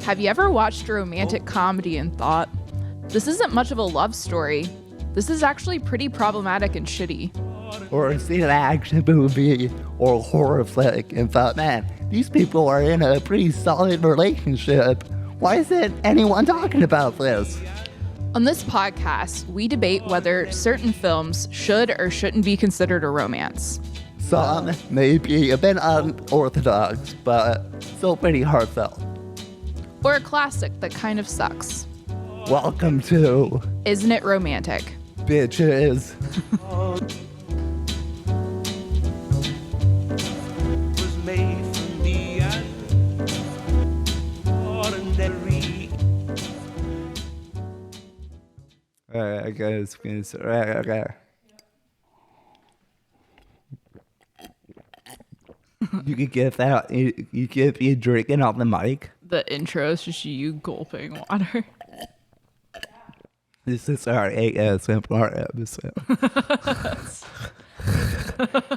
Have you ever watched a romantic comedy and thought, this isn't much of a love story. This is actually pretty problematic and shitty. Or seen an action movie or a horror flick and thought, man, these people are in a pretty solid relationship. Why isn't anyone talking about this? On this podcast, we debate whether certain films should or shouldn't be considered a romance. Some may be a bit unorthodox, but still pretty heartfelt. Or a classic that kind of sucks. Welcome to Isn't It Romantic? Bitches. Alright, I guess we can start. Okay. You could get that. You could be drinking on the mic. The intro is just you gulping water. This is our ASMR episode.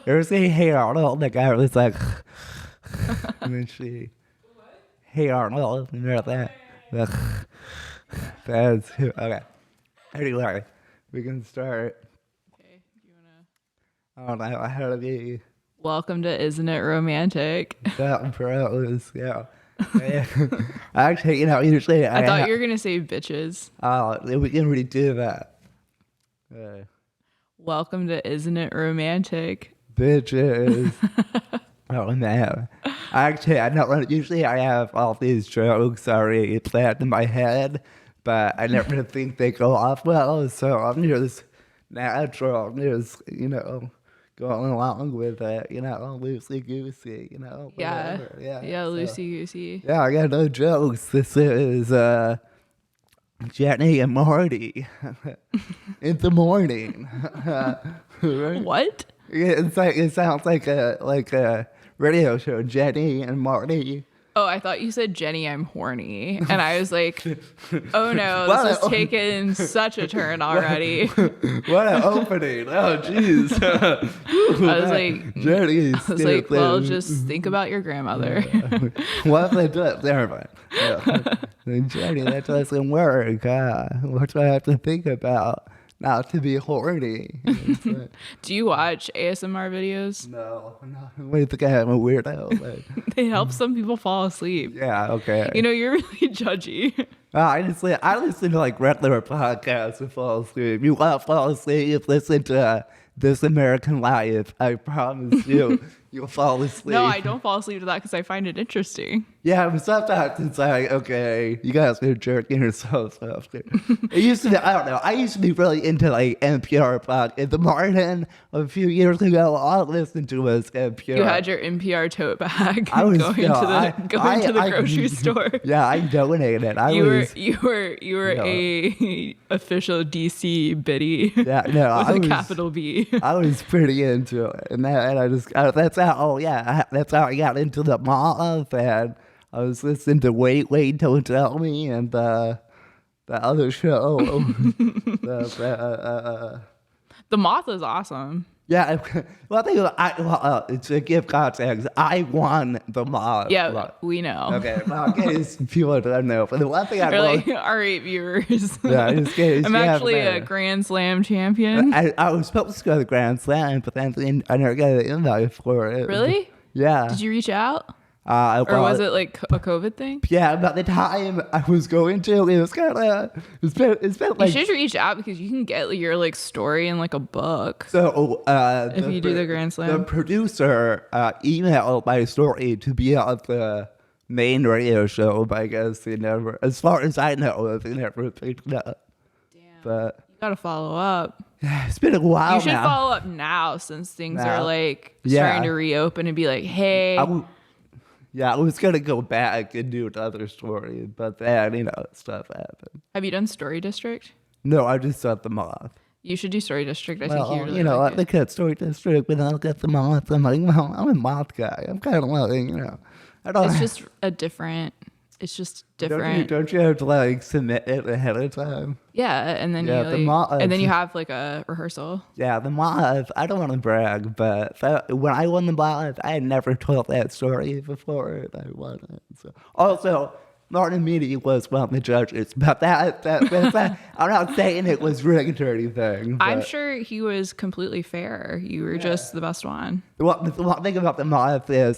There's a Hey Arnold. The guy was like, and then she, Hey Arnold, and you're like that. That's okay. Anyway, we can start. Okay, you I don't know how to be. Welcome to Isn't It Romantic? That bros, yeah. Actually, usually I thought you were going to say bitches. We can redo that. Welcome to Isn't It Romantic? Bitches. Oh, man. Actually, I don't usually I have all these jokes already planned in my head, but I never think they go off well, so I'm just natural. I'm just, going along with it, loosey goosey, whatever. Yeah, loosey goosey. Yeah, I got no jokes. This is Jenny and Marty in the morning. What? It sounds like a radio show. Jenny and Marty. Oh, I thought you said Jenny, I'm horny. And I was like, oh no, this has taken such a turn already. What an opening. Oh, jeez. I was like, Jenny, well, just think about your grandmother. What if they do it? Never mind. Yeah. Jenny, that doesn't work. What do I have to think about? Not to be horny. Do you watch ASMR videos? No. What do you think I am, a weirdo? They help some people fall asleep. Yeah, okay. You're really judgy. I listen to like regular podcasts to fall asleep. You want to fall asleep, listen to This American Life. I promise you, you'll fall asleep. No, I don't fall asleep to that because I find it interesting. Yeah, but sometimes it's like, okay, you guys are jerking yourselves off. It used to be, I don't know, I used to be really into like NPR podcast. In the morning a few years ago, all I listened to was NPR. You had your NPR tote bag I was, going to the grocery store. Yeah, I donated. You were a official DC biddy. Yeah, no, with a capital B. I was pretty into it, and that's how I got into the moth, and I was listening to Wait, Don't Tell Me, and the other show. The Moth is awesome. Yeah, well, to give context, I won the Moth. Yeah, we know. Okay, well, in case people don't know, but the one thing I like, all right, viewers. Yeah, in case I'm actually a Grand Slam champion. I was supposed to go to the Grand Slam, but then I never got an invite for it. Really? Yeah. Did you reach out? Or was it like a COVID thing? Yeah, about the time I was going to, it was kind of, it's been like. You should reach out because you can get your like story in like a book. So, if you do the Grand Slam. The producer emailed my story to be on the main radio show, but I guess they never, as far as I know, they never picked it up. Damn. But you gotta follow up. It's been a while now. You should follow up now since things are like starting to reopen and be like, hey. I was going to go back and do another story, but then, stuff happened. Have you done Story District? No, I just got the Moth. You should do Story District. I think you really I look at Story District, but I'll get the Moth. I'm like, well, I'm a Moth guy. I'm kind of like, I don't. It's just It's just different. Don't you have to like submit it ahead of time? Yeah, and then you have like a rehearsal. Yeah, the Moth. I don't want to brag, but when I won the Moth, I had never told that story before. I won it. So. Also, Martin Meany was one of the judges, but that I'm not saying it was rigged or anything. I'm but sure he was completely fair. You were just the best one. the one thing about the moth is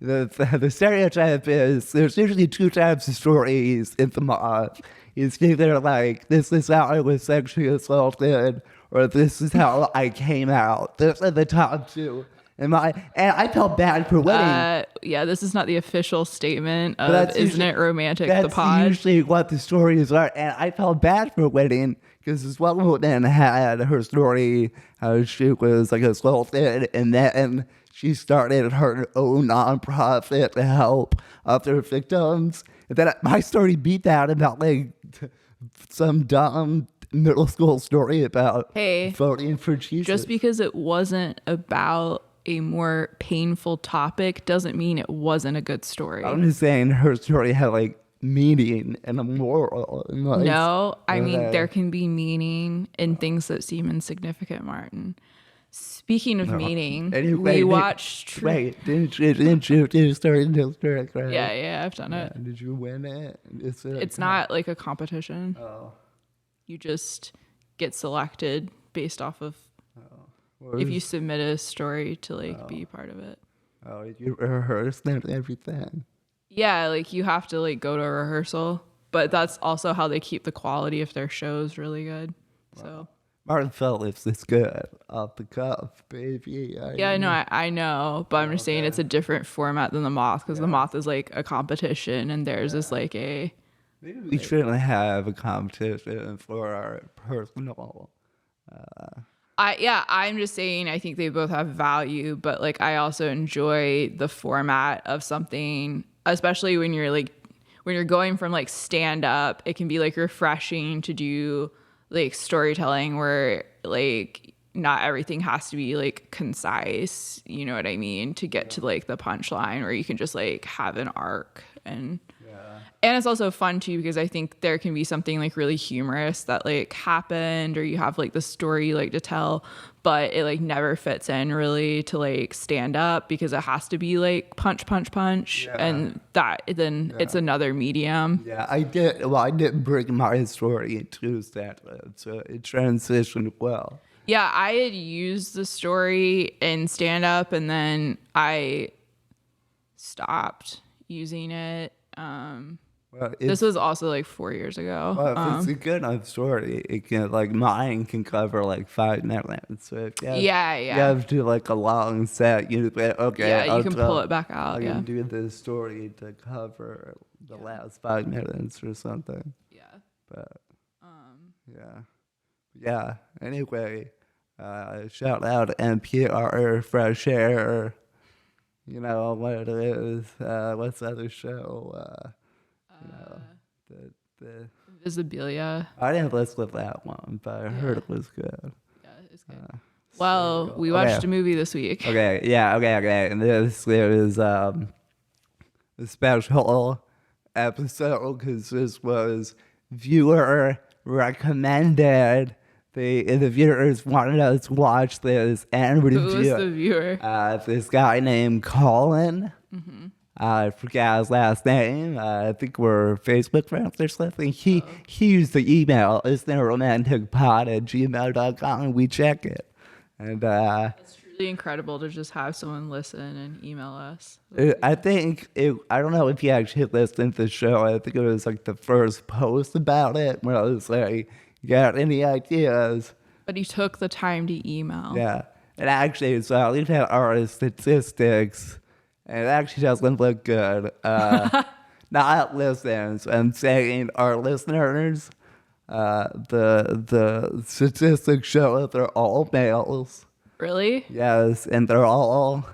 the stereotype is there's usually two types of stories in the moth. It's either like, this is how I was sexually assaulted, or this is how I came out. Those are the top two. And I felt bad for winning. Yeah, this is not the official statement of Isn't It Romantic, the That's pod. usually what the stories are. And I felt bad for winning because this one woman had her story how she was like assaulted, and then she started her own nonprofit to help other victims. And then my story beat that about like some dumb middle school story about voting for Jesus. Just because it wasn't about a more painful topic doesn't mean it wasn't a good story. I'm just saying her story had like meaning and a moral. And like, no, I mean, there can be meaning in things that seem insignificant, Martin. Speaking of meaning, we watched... didn't you do story correct? Yeah, I've done it. Did you win it? It's not like a competition. Oh. You just get selected based off of if you submit a story to like be part of it. Oh, you rehearsed and everything. Yeah, like you have to like go to a rehearsal, but that's also how they keep the quality of their shows really good. So Martin Phillips is good off the cuff, baby. I know, but I'm just saying it's a different format than the Moth, because the Moth is like a competition and theirs is like a... Maybe we shouldn't have a competition for our personal... I'm just saying I think they both have value, but like I also enjoy the format of something, especially when you're going from like stand up. It can be like refreshing to do like storytelling where like not everything has to be like concise, you know what I mean, to get to like the punchline, where you can just like have an arc. And it's also fun too, because I think there can be something like really humorous that like happened, or you have like the story you like to tell, but it like never fits in really to like stand up, because it has to be like punch, and that then it's another medium. Yeah, I didn't bring my story into stand up, so it transitioned well. Yeah, I had used the story in stand up, and then I stopped using it. This was also like 4 years ago. Well, if it's a good enough story, it can, like, mine can cover like 5 minutes. So if you have to like a long set, you can pull it back out. I can do the story to cover the last 5 minutes or something. Yeah. But yeah. Anyway, shout out NPR, Fresh Air. You know what it is. What's the other show? The Invisibilia. I didn't listen to that one, but I heard it was good. Yeah, it's good. Well, we watched a movie this week. Okay. And this is a special episode because this was viewer recommended. The viewers wanted us to watch this and review. Who was the viewer? This guy named Colin. Mm-hmm. I forgot his last name. I think we're Facebook friends or something. He used the email, isn'titromanticpod@gmail.com, and we check it. And it's truly incredible to just have someone listen and email us. I don't know if he actually listened to the show. I think it was like the first post about it where I was like, got any ideas? But he took the time to email. Yeah. And actually, so I looked at our statistics, and it actually doesn't look good. Not listens. I'm saying our listeners, the statistics show that they're all males. Really? Yes, and they're all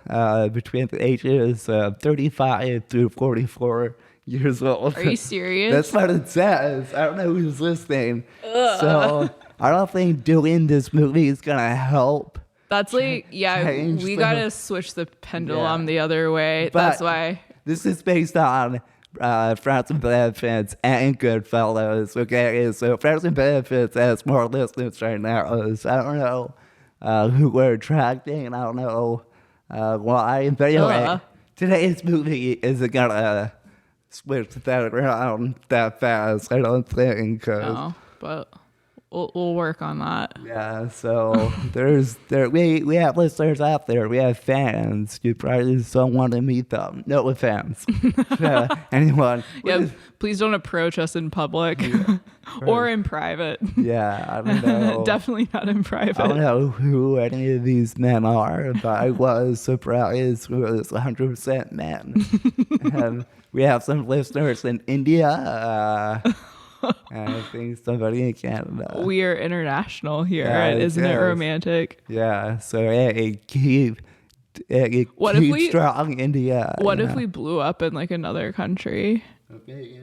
between the ages of 35 through 44 years old. Are you serious? That's what it says. I don't know who's listening. So I don't think doing this movie is going to help. That's like, we got to switch the pendulum the other way. But that's why. This is based on Friends and Benefits and Goodfellas. Okay, so Friends and Benefits has more listeners right now. So I don't know who we're attracting. I don't know why. But anyway, today's movie isn't going to switch that around that fast. I don't think. 'Cause, No, but we'll work on that. yeah, so we have listeners out there. We have fans. You probably just don't want to meet them. No offense. Anyone. Yeah, please don't approach us in public or in private. Yeah, I don't know. Definitely not in private. I don't know who any of these men are, but I was surprised it was 100% men. And we have some listeners in India. And I think somebody in Canada. We are international here, Yeah, isn't it yes. romantic? Yeah, so hey, keep What if we- strong, India. What you if know? we blew up in like another country? Okay,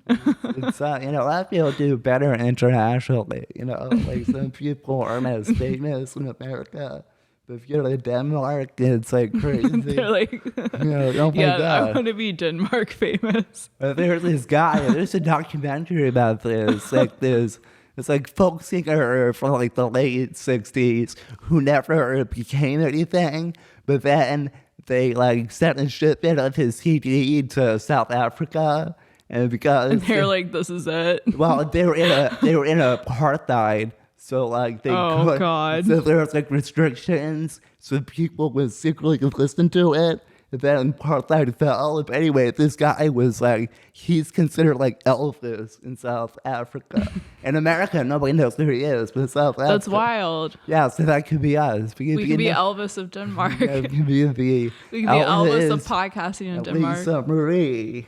it's a lot of people do better internationally. Like some people aren't as famous in America. But if you're in Denmark, it's like crazy. They're like, Oh my yeah, I God. want to be Denmark famous. But there's this guy, there's a documentary about this, it's like folk singer from like the late 60s who never became anything, but then they like sent a shipment of his CD to South Africa, and because They're like, this is it. well, they were in apartheid, so like they Oh, could, God. so there was like restrictions, so people would secretly listen to it. And then apartheid fell. But anyway, this guy was like, he's considered like Elvis in South Africa. In America, nobody knows who he is, but South Africa. That's wild. Yeah, so that could be us. We could be Elvis of Denmark. Yeah, we could be the We could be Elvis of podcasting in Denmark. Lisa Marie.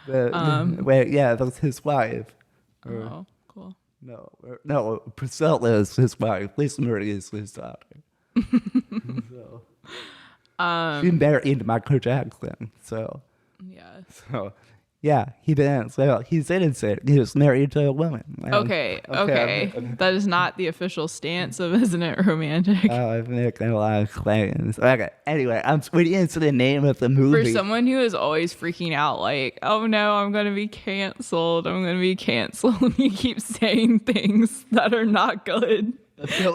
Wait, yeah, that's his wife. Oh, cool. No, Priscilla is his wife. Lisa Marie is his daughter. So, she married Michael Jackson. So yeah, he didn't. So he's innocent. He was married to a woman. Okay. That is not the official stance of Isn't It Romantic? I'm making a lot of claims. Okay. Anyway, I'm switching into the name of the movie. For someone who is always freaking out, like, oh no, I'm going to be canceled. And you keep saying things that are not good.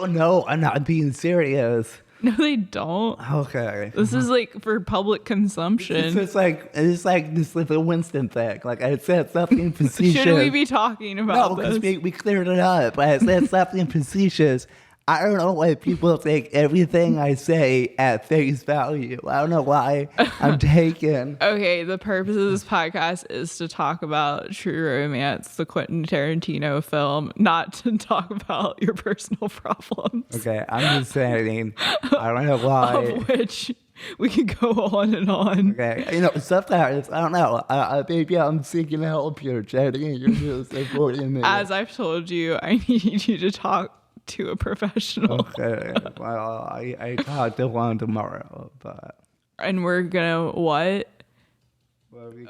No, I'm not being serious. No, they don't. Okay. This is like for public consumption. It's like this like the Winston thing. Like I said something facetious. Should we be talking about No, because this? we cleared it up. I said something facetious. I don't know why people take everything I say at face value. I don't know why I'm taken. Okay, the purpose of this podcast is to talk about True Romance, the Quentin Tarantino film, not to talk about your personal problems. Okay, I'm just saying. I don't know why. Of which we could go on and on. Okay, sometimes, I don't know. Maybe I'm seeking help here, Jenny, and you're just avoiding me. As I've told you, I need you to talk to a professional. Okay, well, I talked to one tomorrow, but... And we're gonna what?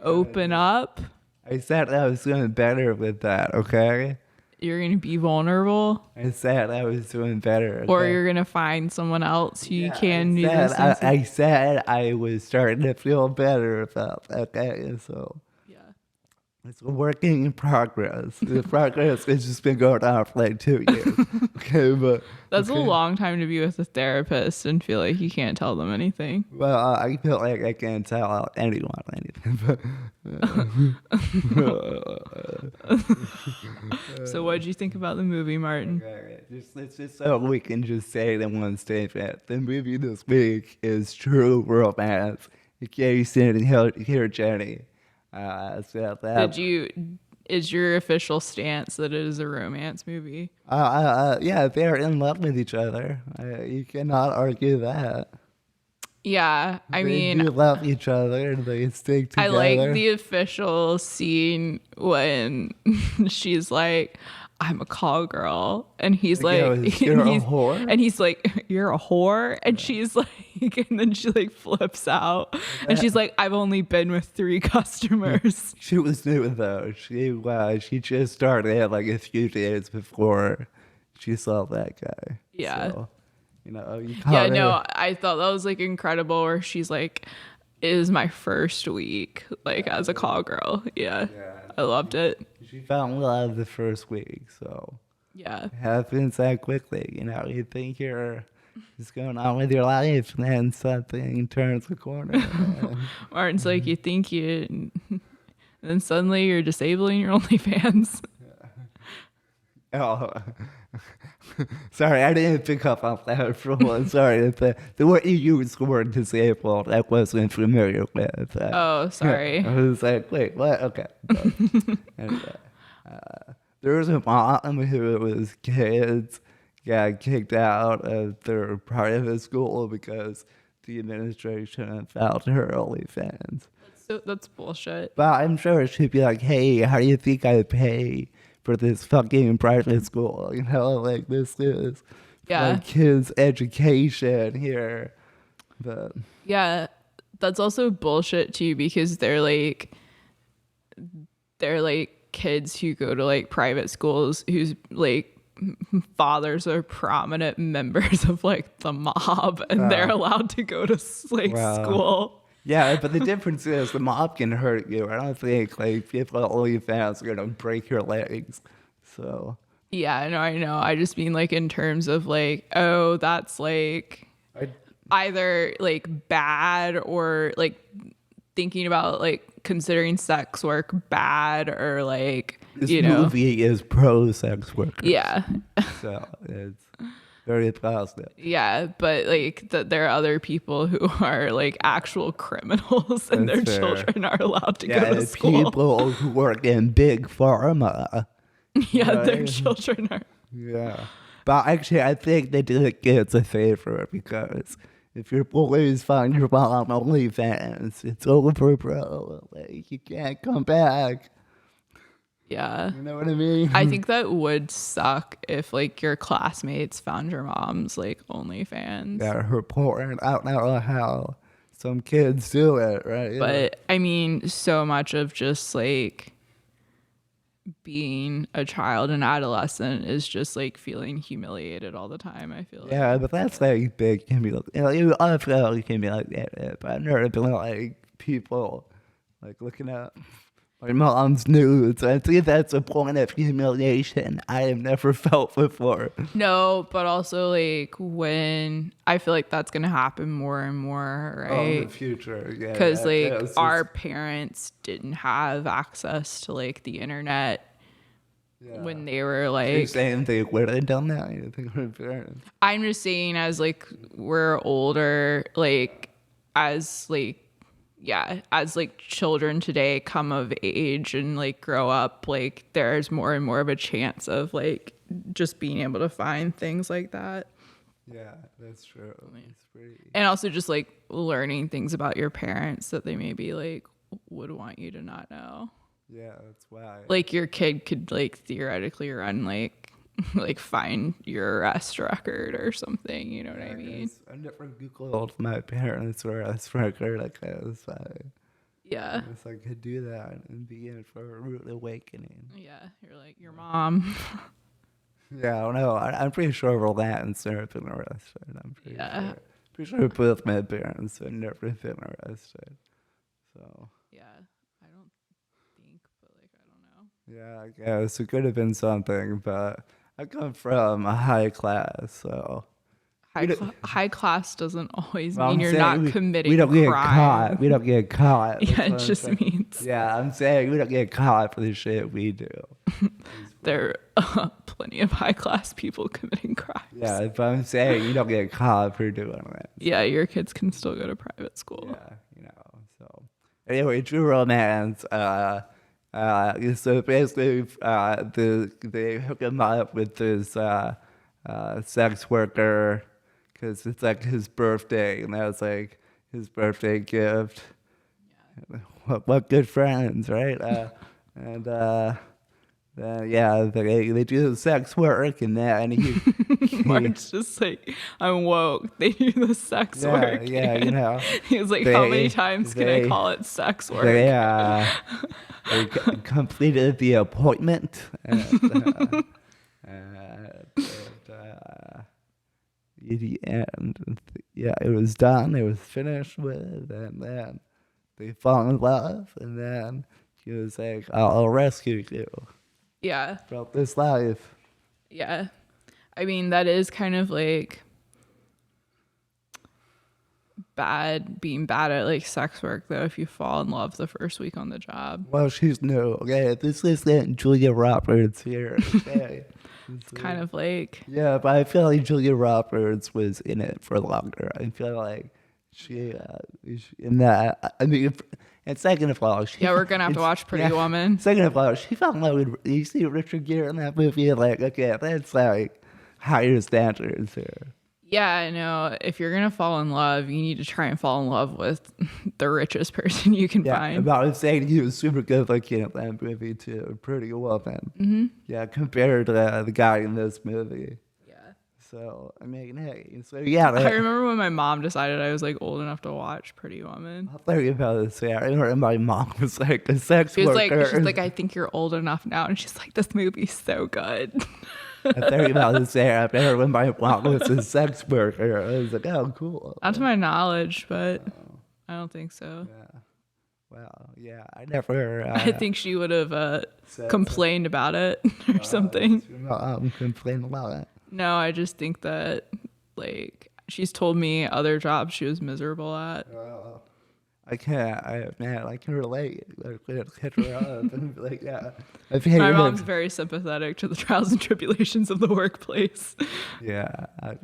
Open up? I said I was doing better with that, okay? You're gonna be vulnerable? I said I was doing better. Or okay? you're gonna find someone else who you can do this I said I was starting to feel better about that, okay? So... It's a working in progress. The progress has just been going on for like 2 years. Okay, but that's a long time to be with a therapist and feel like you can't tell them anything. well, I feel like I can't tell anyone anything. So what did you think about the movie, Martin? Okay, it's just so we can just say it in one statement. The movie this week is True Romance. In case you didn't hear Jenny. Is your official stance that it is a romance movie? Yeah, they're in love with each other. You cannot argue that. Yeah, They do love each other and they stick together. I like the official scene when she's like, I'm a call girl. And he's like, you're a whore? And he's like, you're a whore? And she's like, and then she like flips out. And she's like, I've only been with 3 customers. She was new though. She just started like a few days before she saw that guy. Yeah. So, I thought that was like incredible where she's like, it is my first week like as a call girl. Yeah. I loved it. She fell in love the first week, so yeah, it happens that quickly. You think you're is going on with your life, and then something turns the corner. Martin's like, you think you, and then suddenly you're disabling your OnlyFans. Oh, sorry, I didn't pick up on that for one. Sorry, the way you used the word disabled, I wasn't familiar with. Oh, sorry. I was like, wait, what? Okay. So, anyway, there was a mom who was kids got kicked out of their private school because the administration found her OnlyFans. That's bullshit. But I'm sure she'd be like, hey, how do you think I pay for this fucking private school? You know, like this is Yeah. my kids' education here. But Yeah, that's also bullshit too, because they're like kids who go to like private schools whose like fathers are prominent members of like the mob, and they're allowed to go to like Wow. school. yeah, but the difference is the mob can hurt you. I don't think like people at OnlyFans are gonna break your legs. So Yeah, no, I know. I just mean like in terms of like, oh, that's like either like bad, or like thinking about like considering sex work bad, or like, this you know, movie is pro sex workers. yeah. So it's very positive. Yeah, but like there are other people who are like actual criminals, and That's their fair. children are allowed to Yeah, go to school. people who work in big pharma. Yeah, their Right. children are. Yeah. But actually, I think they did the kids a favor, because if your boys find your mom OnlyFans, it's over, bro. Like, you can't come back. Yeah. You know what I mean? I think that would suck if like your classmates found your mom's like OnlyFans. Yeah, her porn. I don't know how some kids do it, right? But I mean, so much of just like being a child and adolescent is just like feeling humiliated all the time, I feel like. Yeah, but that's like big. Can be like, you also can be like that. But I've never been like people like looking at my mom's nudes. I think that's a point of humiliation I have never felt before. No, but also like when I feel like that's gonna happen more and more, Oh, in right? the future, yeah. Because like it's our just- parents didn't have access to like the internet yeah. when they were You're like, saying they would have done that? You think my parents? I'm just saying, as like we're older, like as like, yeah, as like children today come of age and like grow up, like there's more and more of a chance of like just being able to find things like that. Yeah, that's true. It's pretty. And also just like learning things about your parents that they maybe like would want you to not know. Yeah, that's why. Like your kid could like theoretically run like like find your arrest record or something, you know what I mean? I never Googled my parents' arrest record. Like, that's why. Yeah. I guess I could do that and be in for a rude awakening. Yeah, you're like your mom. Yeah, I don't know. I'm pretty sure Roland's never been arrested. I'm pretty Yeah. sure. Pretty sure both my parents have never been arrested. So, Yeah, I don't think, but like I don't know. yeah, I guess it could have been something, but I come from a high class, so. High class doesn't always Well, mean I'm you're saying not committing we don't get crime. caught. We don't get caught. Yeah, That's it what I'm just saying. means Yeah, I'm saying we don't get caught for the shit we do. there are plenty of high class people committing crimes. Yeah, but I'm saying you don't get caught for doing it. Yeah, your kids can still go to private school. Yeah, you know. So anyway, True Romance. So basically, they hook him up with this sex worker because it's like his birthday, and that was like his birthday gift. Yeah. What good friends, right? And yeah, they do the sex work, and then Mark's just like, I'm woke. They do the sex work. yeah, you know. He was like, how many times can I call it sex work? They completed the appointment, and in the end, yeah, it was done. It was finished with, and then they fall in love, and then he was like, "I'll rescue you Yeah. from this life." Yeah. I mean, that is kind of like being bad at like sex work though if you fall in love the first week on the job. Well, she's new. Okay, this isn't Julia Roberts here. Okay. It's kind of like, Yeah, but I feel like Julia Roberts was in it for longer. I feel like she in that. I mean, and second of all, yeah, we're gonna have to watch Pretty Woman. Second of all, she fell in love with. You see Richard Gere in that movie? Like, okay, that's like higher standards here. Yeah, I know. If you're gonna fall in love, you need to try and fall in love with the richest person you can find. But I was saying he was super good looking in that movie too. Pretty Woman. Mm-hmm. Yeah, compared to the guy in this movie. Yeah. So I mean, hey, so yeah. I remember when my mom decided I was like old enough to watch Pretty Woman. I'll tell you about this. Yeah, I remember my mom was like a sex worker. She's like, I think you're old enough now, and she's like, this movie's so good. I tell you about this. I remember when my mom was a sex worker. I was like, oh, cool. Not to my knowledge, but I don't think so. Yeah. Well, yeah, I never. I think she would have complained about it or something. Complained about it. No, I just think that like she's told me other jobs she was miserable at. I can relate. Like, hit her up and be like, yeah. My mom's very sympathetic to the trials and tribulations of the workplace. Yeah, I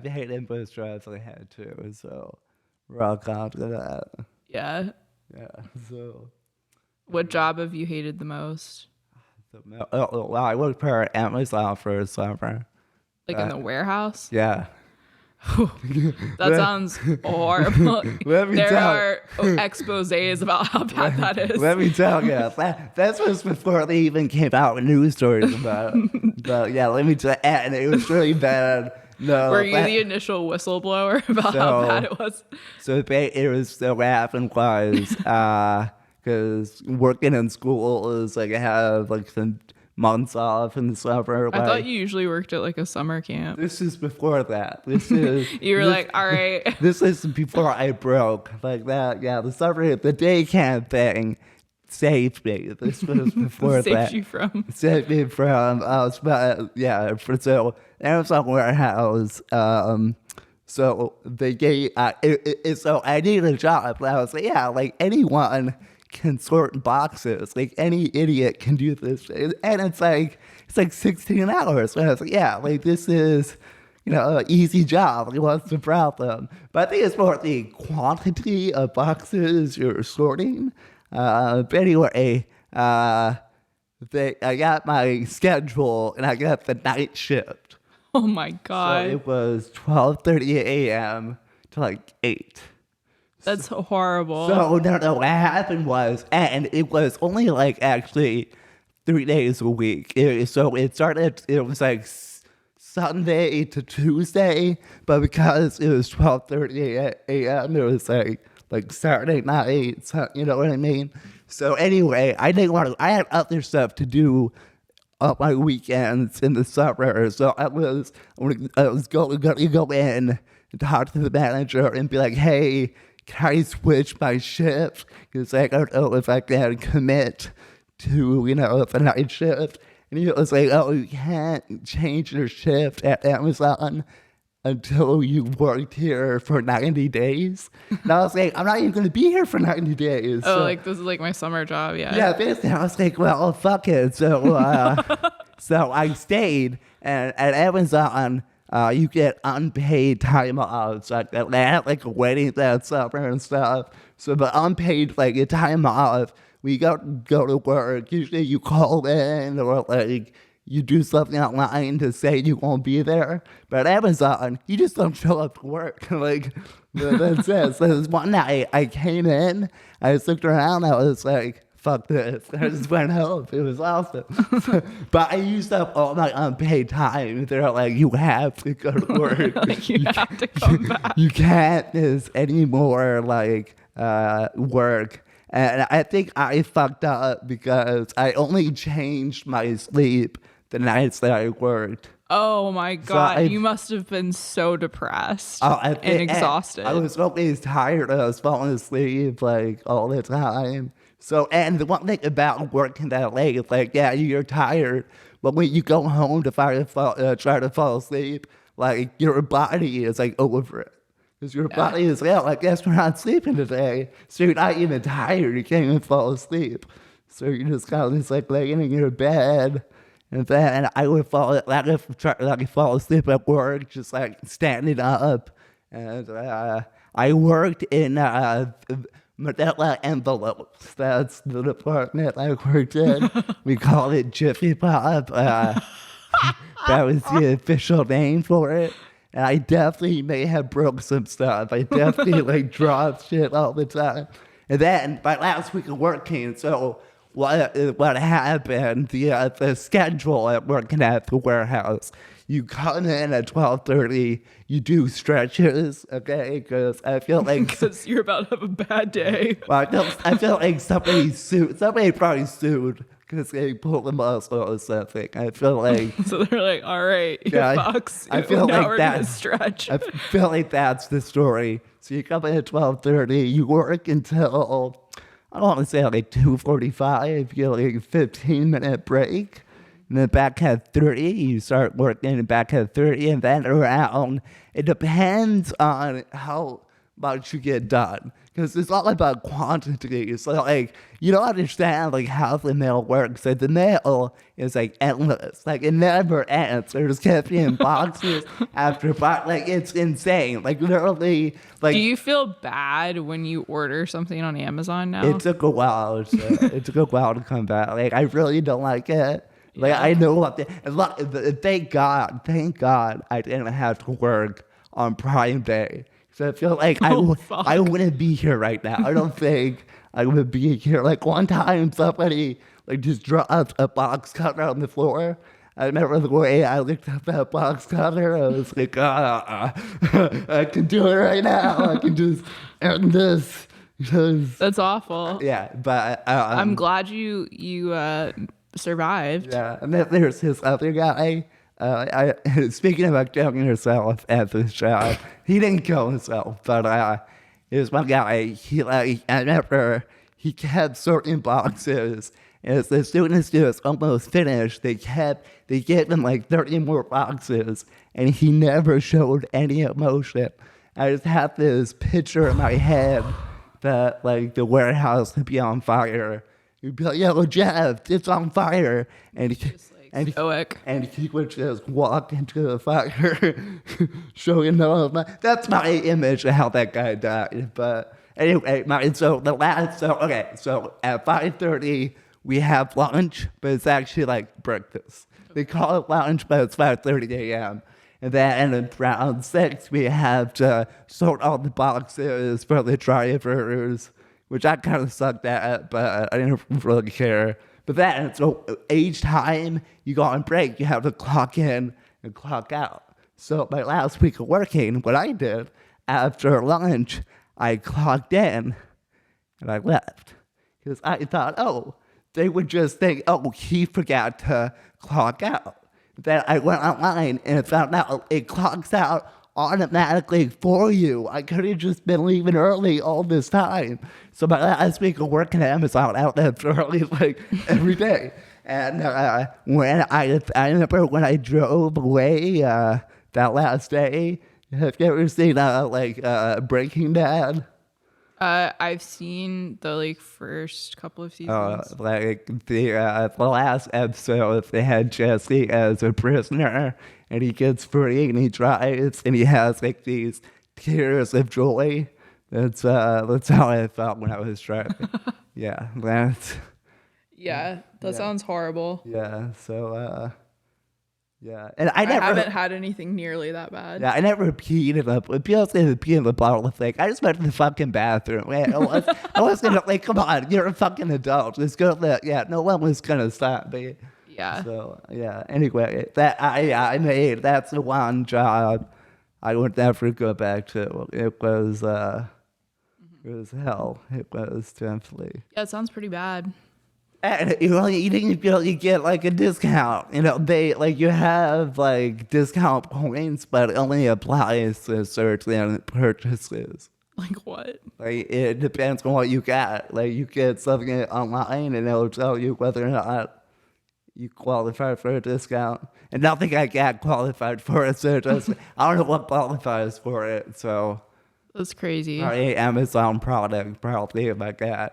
hated both jobs I had too, so rock on to that. Yeah. Yeah, so. What job have you hated the most? Well, I worked for Amazon for a summer. Like in the warehouse? Yeah. That sounds horrible. There are exposés about how bad that is. Let me tell you, that was before they even came out with news stories about it. But yeah, let me tell you, and it was really bad. No, were you the initial whistleblower about how bad it was? So what happened was, because working in school is like I have like some months off in the summer. I thought you usually worked at like a summer camp. This is before that. This is you were like, all right. This is before I broke like that. Yeah, the day camp thing saved me. This was before that. Saved me from. But yeah, so Amazon warehouse. So they gave. So I needed a job. I was like, yeah, like anyone can sort boxes. Like any idiot can do this, and it's like 16 hours. So I was like, yeah, like this is, an easy job. Like what's the problem? But I think it's more the quantity of boxes you're sorting. But anyway, I got my schedule and I got the night shift. Oh my god! So it was 12:30 a.m. to like 8. That's horrible. So no, what happened was, and it was only like actually 3 days a week. So it started, it was like Sunday to Tuesday, but because it was 12:30 a.m., it was like Saturday night, so, you know what I mean? So anyway, I had other stuff to do on my weekends in the summer, so I was going to go in and talk to the manager and be like, hey, can I switch my shift? Because I don't know if I can commit to, the night shift. And he was like, oh, you can't change your shift at Amazon until you worked here for 90 days. And I was like, I'm not even going to be here for 90 days. Oh, so, like this is like my summer job, yeah. Yeah, basically, I was like, well, fuck it. So, so I stayed, and at Amazon, you get unpaid time off. So I had like a wedding that summer and stuff. So the unpaid like time off, we go to work. Usually you call in or like you do something online to say you won't be there. But at Amazon, you just don't show up to work. Like that's it. So this one night I came in, I just looked around, I was like, fuck this. I just went home. It was awesome. But I used up all my unpaid time. They're like, you have to go to work. Like you have to come back. You can't miss any more like work. And I think I fucked up because I only changed my sleep the nights that I worked. Oh my God. So you must have been so depressed and exhausted. I was always tired. I was falling asleep like all the time. So, and the one thing about working that late is like, yeah, you're tired, but when you go home to try to fall asleep, like your body is like over it. Because your body is ill. I guess we're not sleeping today. So you're not even tired. You can't even fall asleep. So you're just kind of just like laying in your bed. And then I would fall asleep at work, just like standing up. And I worked in Manila envelopes. That's the department I worked in. We call it Jiffy Pop. That was the official name for it. And I definitely may have broke some stuff. I definitely like dropped shit all the time. And then my last week of working, so what happened, the schedule at working at the warehouse, you come in at 12:30, you do stretches, okay? Because I feel like... Because you're about to have a bad day. Well, I feel like somebody probably sued because they pulled a muscle or something. I feel like... So they're like, all right, Fox, I feel now like we're going to stretch. I feel like that's the story. So you come in at 12:30, you work until, I don't want to say like 2:45, you get like a 15-minute break. And then back at 30, you start working back at 30, and then around, it depends on how much you get done. Because it's all about quantity. So, like, you don't understand, like, how the mail works. Like, the mail is, like, endless. Like, it never ends. There's kept being boxes after box. Like, it's insane. Like, literally, like... Do you feel bad when you order something on Amazon now? It took a while. It took a while to come back. Like, I really don't like it. Like, I know what thank God I didn't have to work on Prime Day. So I feel like I wouldn't be here right now. I don't think I would be here. Like, one time somebody, like, just dropped a box cutter on the floor. I remember the way I looked at that box cutter. I was like, I can do it right now. I can just end this. That's awful. Yeah, but... I'm glad you survived. Yeah, and then there's this other guy. Speaking about killing yourself at this job, he didn't kill himself, but there's one guy. I remember he kept certain boxes, and as the students do, it's almost finished. They gave him like 30 more boxes, and he never showed any emotion. I just have this picture in my head that like the warehouse would be on fire. You'd be like, yo, Jeff, it's on fire. And he would just walk into the fire, showing no. That's my image of how that guy died. But anyway, so at 5:30, we have lunch, but it's actually like breakfast. They call it lunch, but it's 5:30 a.m. And then around 6, we have to sort all the boxes for the drivers, which I kind of sucked at, but I didn't really care. But then, so each time you go on break, you have to clock in and clock out. So my last week of working, what I did, after lunch, I clocked in and I left. Because I thought, they would just think, he forgot to clock out. Then I went online and found out it clocks out automatically for you. I could have just been leaving early all this time. So my last week of working at Amazon, I left early like every day. And when I remember when I drove away that last day, have you ever seen Breaking Bad? I've seen the first couple of seasons. The last episode, they had Jesse as a prisoner, and he gets free, and he drives, and he has these tears of joy. That's how I felt when I was driving. Yeah, that sounds horrible. Yeah, so yeah, and I haven't had anything nearly that bad. Yeah, I never peed in the. People say to pee in the bottle thing. I just went to the fucking bathroom. I was gonna come on, you're a fucking adult. Let's go to the. Yeah, no one was gonna stop me. Yeah. So yeah. Anyway, I made. That's the one job I would never go back to. It was hell. It was definitely. Yeah, it sounds pretty bad. And you get a discount. They you have discount points, but it only applies to certain purchases. Like what? It depends on what you got. You get something online, and it'll tell you whether or not you qualify for a discount. And nothing I got qualified for it, so I don't know what qualifies for it. So That's crazy. Probably Amazon product, probably like a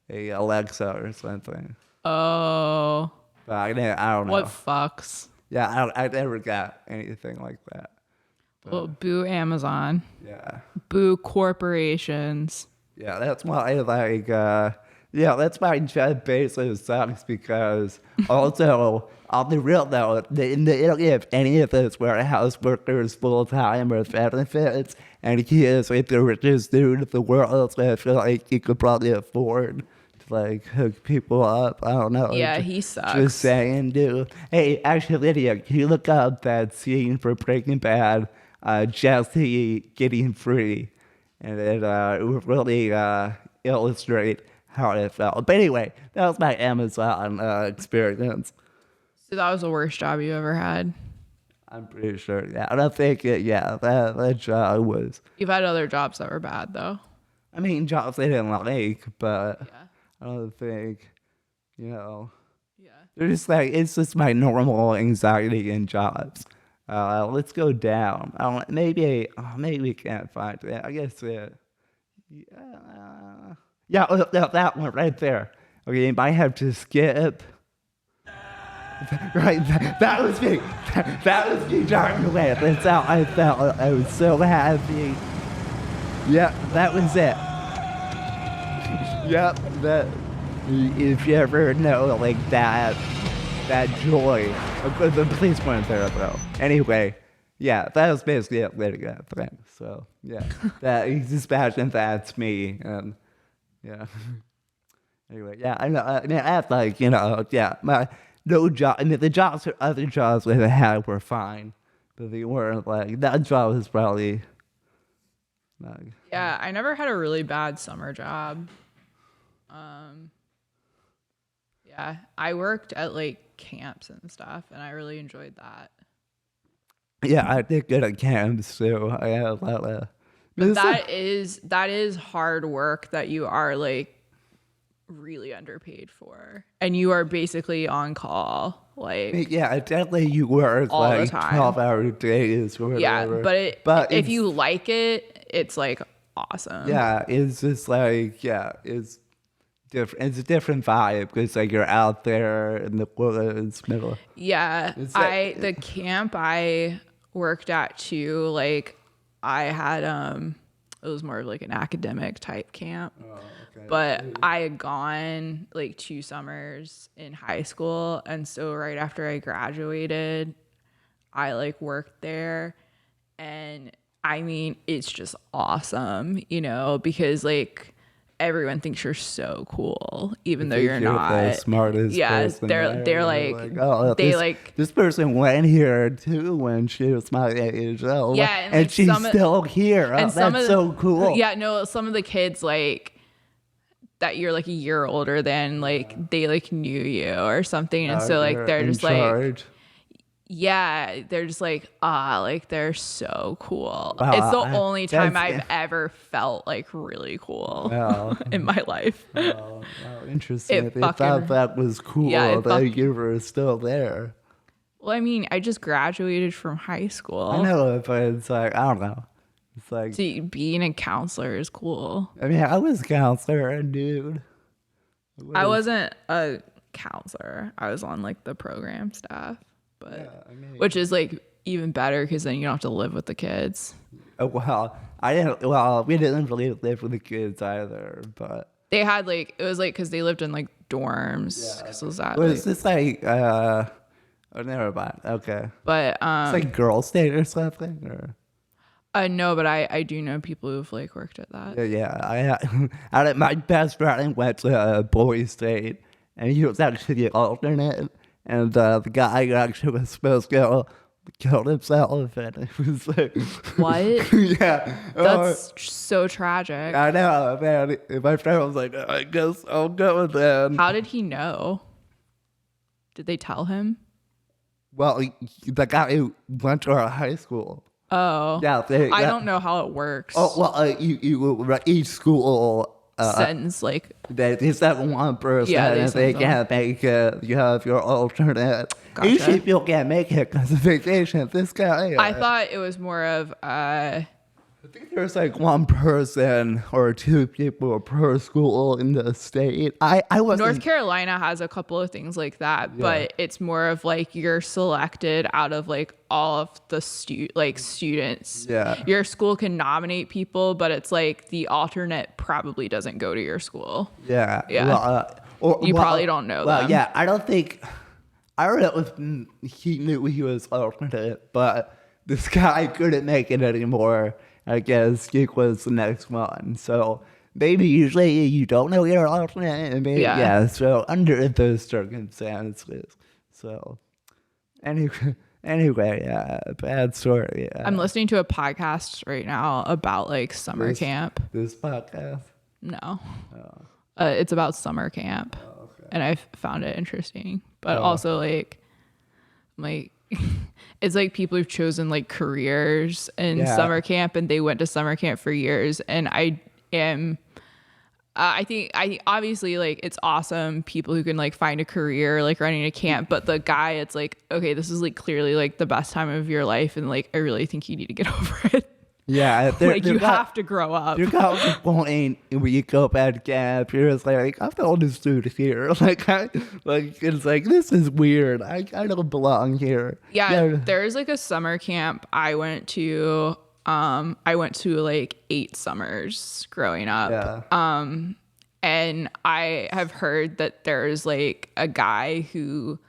Alexa or something. Oh, But I don't know. what fucks? Yeah, I never got anything like that. Well, boo Amazon. Yeah. Boo corporations. Yeah, that's why that's why Jeff Bezos sucks, because also on the real note, they don't give any of those warehouse workers full time or benefits, and he is like the richest dude in the world, so I feel like he could probably afford to like hook people up. I don't know. Yeah, he sucks. Just saying, dude. Hey, actually, Lydia, can you look up that scene for Breaking Bad, Jesse getting free? And it would really illustrate how it felt. But anyway, that was my Amazon experience. So that was the worst job you ever had? I'm pretty sure. Yeah, I don't think that job was. You've had other jobs that were bad, though. I mean, jobs I didn't like, but Yeah. I don't think, Yeah. they're just like, it's just my normal anxiety in jobs. Let's go down. Maybe we can't find it. I guess it. Yeah, that one right there. Okay, you might have to skip. Right, that was me. That was me driving away. That's how I felt. I was so happy. Yeah, that was it. Yep, that. If you ever know, like that joy. But the police weren't there though. Anyway, yeah, that was basically it. Lydia, thanks. So yeah, that he's dispatching. That's me, and yeah. Anyway, yeah, I know. I mean, I have like my no job. I mean, the jobs or other jobs that I had were fine, but they weren't like that job was probably. Like, Yeah, I never had a really bad summer job. Yeah, I worked at like camps and stuff, and I really enjoyed that. yeah, I did good at camps too. I had a lot of. But that is hard work that you are like really underpaid for, and you are basically on call like Yeah, definitely you work all the like time. 12-hour days or whatever. Yeah, but if you like it, it's like awesome. Yeah, it's just like it's different. It's a different vibe because like you're out there in the woods, middle. Yeah, It's like- the camp I worked at too, like I had it was more of like an academic type camp. Oh, okay. But I had gone like 2 summers in high school, and so right after I graduated, I like worked there, and I mean it's just awesome, because like everyone thinks you're so cool, even though you're not. The smartest. Yeah, person they're there. like oh, they this, like this person went here too when she was my age. Oh, Yeah, and, like, she's still here. Oh, and some that's of so cool. Yeah, no, some of the kids like that you're like a year older than like they like knew you or something, and so like they're just like they're just like like they're so cool. It's the only time I've ever felt like really cool in my life. Oh, interesting. It They thought that was cool that you were still there. Well, I mean, I just graduated from high school. I know, but it's like I don't know. It's like being a counselor is cool. I mean, I was a counselor, dude. I wasn't a counselor. I was on like the program staff, but which is like even better because then you don't have to live with the kids. Oh, well, I didn't. Well, we didn't really live with the kids either, but they had like it was like because they lived in like dorms. Because it was that. Was this like? Oh, never mind. Okay, but it's like girl state or something, or. No, but I do know people who've like worked at that. Yeah, I my best friend went to Boise State, and he was actually the alternate, and the guy who actually was supposed to go killed himself, and it was like, what? Yeah, that's so tragic. I know, man. My friend was like, I guess I'll go with them. How did he know? Did they tell him? Well, the guy who went to our high school. Oh, yeah. I don't know how it works. Oh well, each school sentence like they send one person, and they can't make it. You have your alternate. Gotcha. Usually people can't make it because of vacation. This guy. I thought it was more of I think there's like one person or two people per school in the state. I wasn't. North Carolina has a couple of things like that, but it's more of like you're selected out of like all of the students. Yeah. Your school can nominate people, but it's like the alternate probably doesn't go to your school. Yeah. Yeah. You probably don't know them. Yeah, I don't know if he knew he was alternate, but this guy couldn't make it anymore. I guess Geek was the next one. So maybe usually you don't know you're alternate. And maybe, yeah. So under those circumstances. So anyway, yeah, bad story. Yeah. I'm listening to a podcast right now about like summer camp. This podcast? No. Oh. It's about summer camp. Oh, okay. And I found it interesting. But also like it's like people who've chosen like careers in summer camp and they went to summer camp for years. And I think obviously like it's awesome people who can like find a career like running a camp, but the guy, it's like, okay, this is like clearly like the best time of your life and like I really think you need to get over it. Yeah, like you have to grow up. You got the point where you go back to camp. You're just like I'm the oldest dude here. Like it's like this is weird. I don't belong here. Yeah, there's like a summer camp I went to. I went to like 8 summers growing up. Yeah. And I have heard that there's like a guy who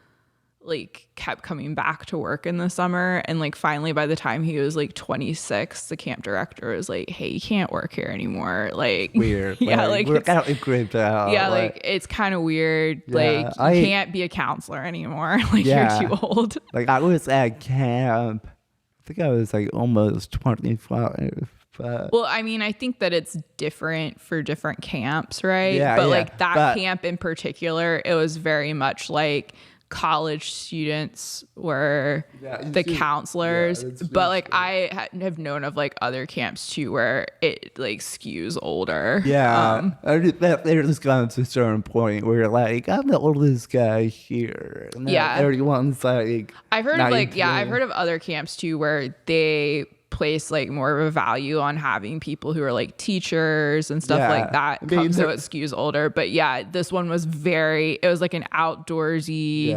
like kept coming back to work in the summer, and like finally by the time he was like 26, the camp director was like, hey, you can't work here anymore. Like weird. Yeah, like we're kind of creeped out. Yeah, like it's kind of weird. Yeah, like you can't be a counselor anymore. Like you're too old. Like I was at camp, I think I was like almost 25. But well, I mean, I think that it's different for different camps, right? Yeah, but like that camp in particular, it was very much like college students were the counselors, but like I have known of like other camps too where it like skews older. There's gone to a certain point where you're like, I'm the oldest guy here, and everyone's like, I've heard 19. Of like I've heard of other camps too where they place like more of a value on having people who are like teachers and stuff like that, so it skews older. But this one was it was like an outdoorsy,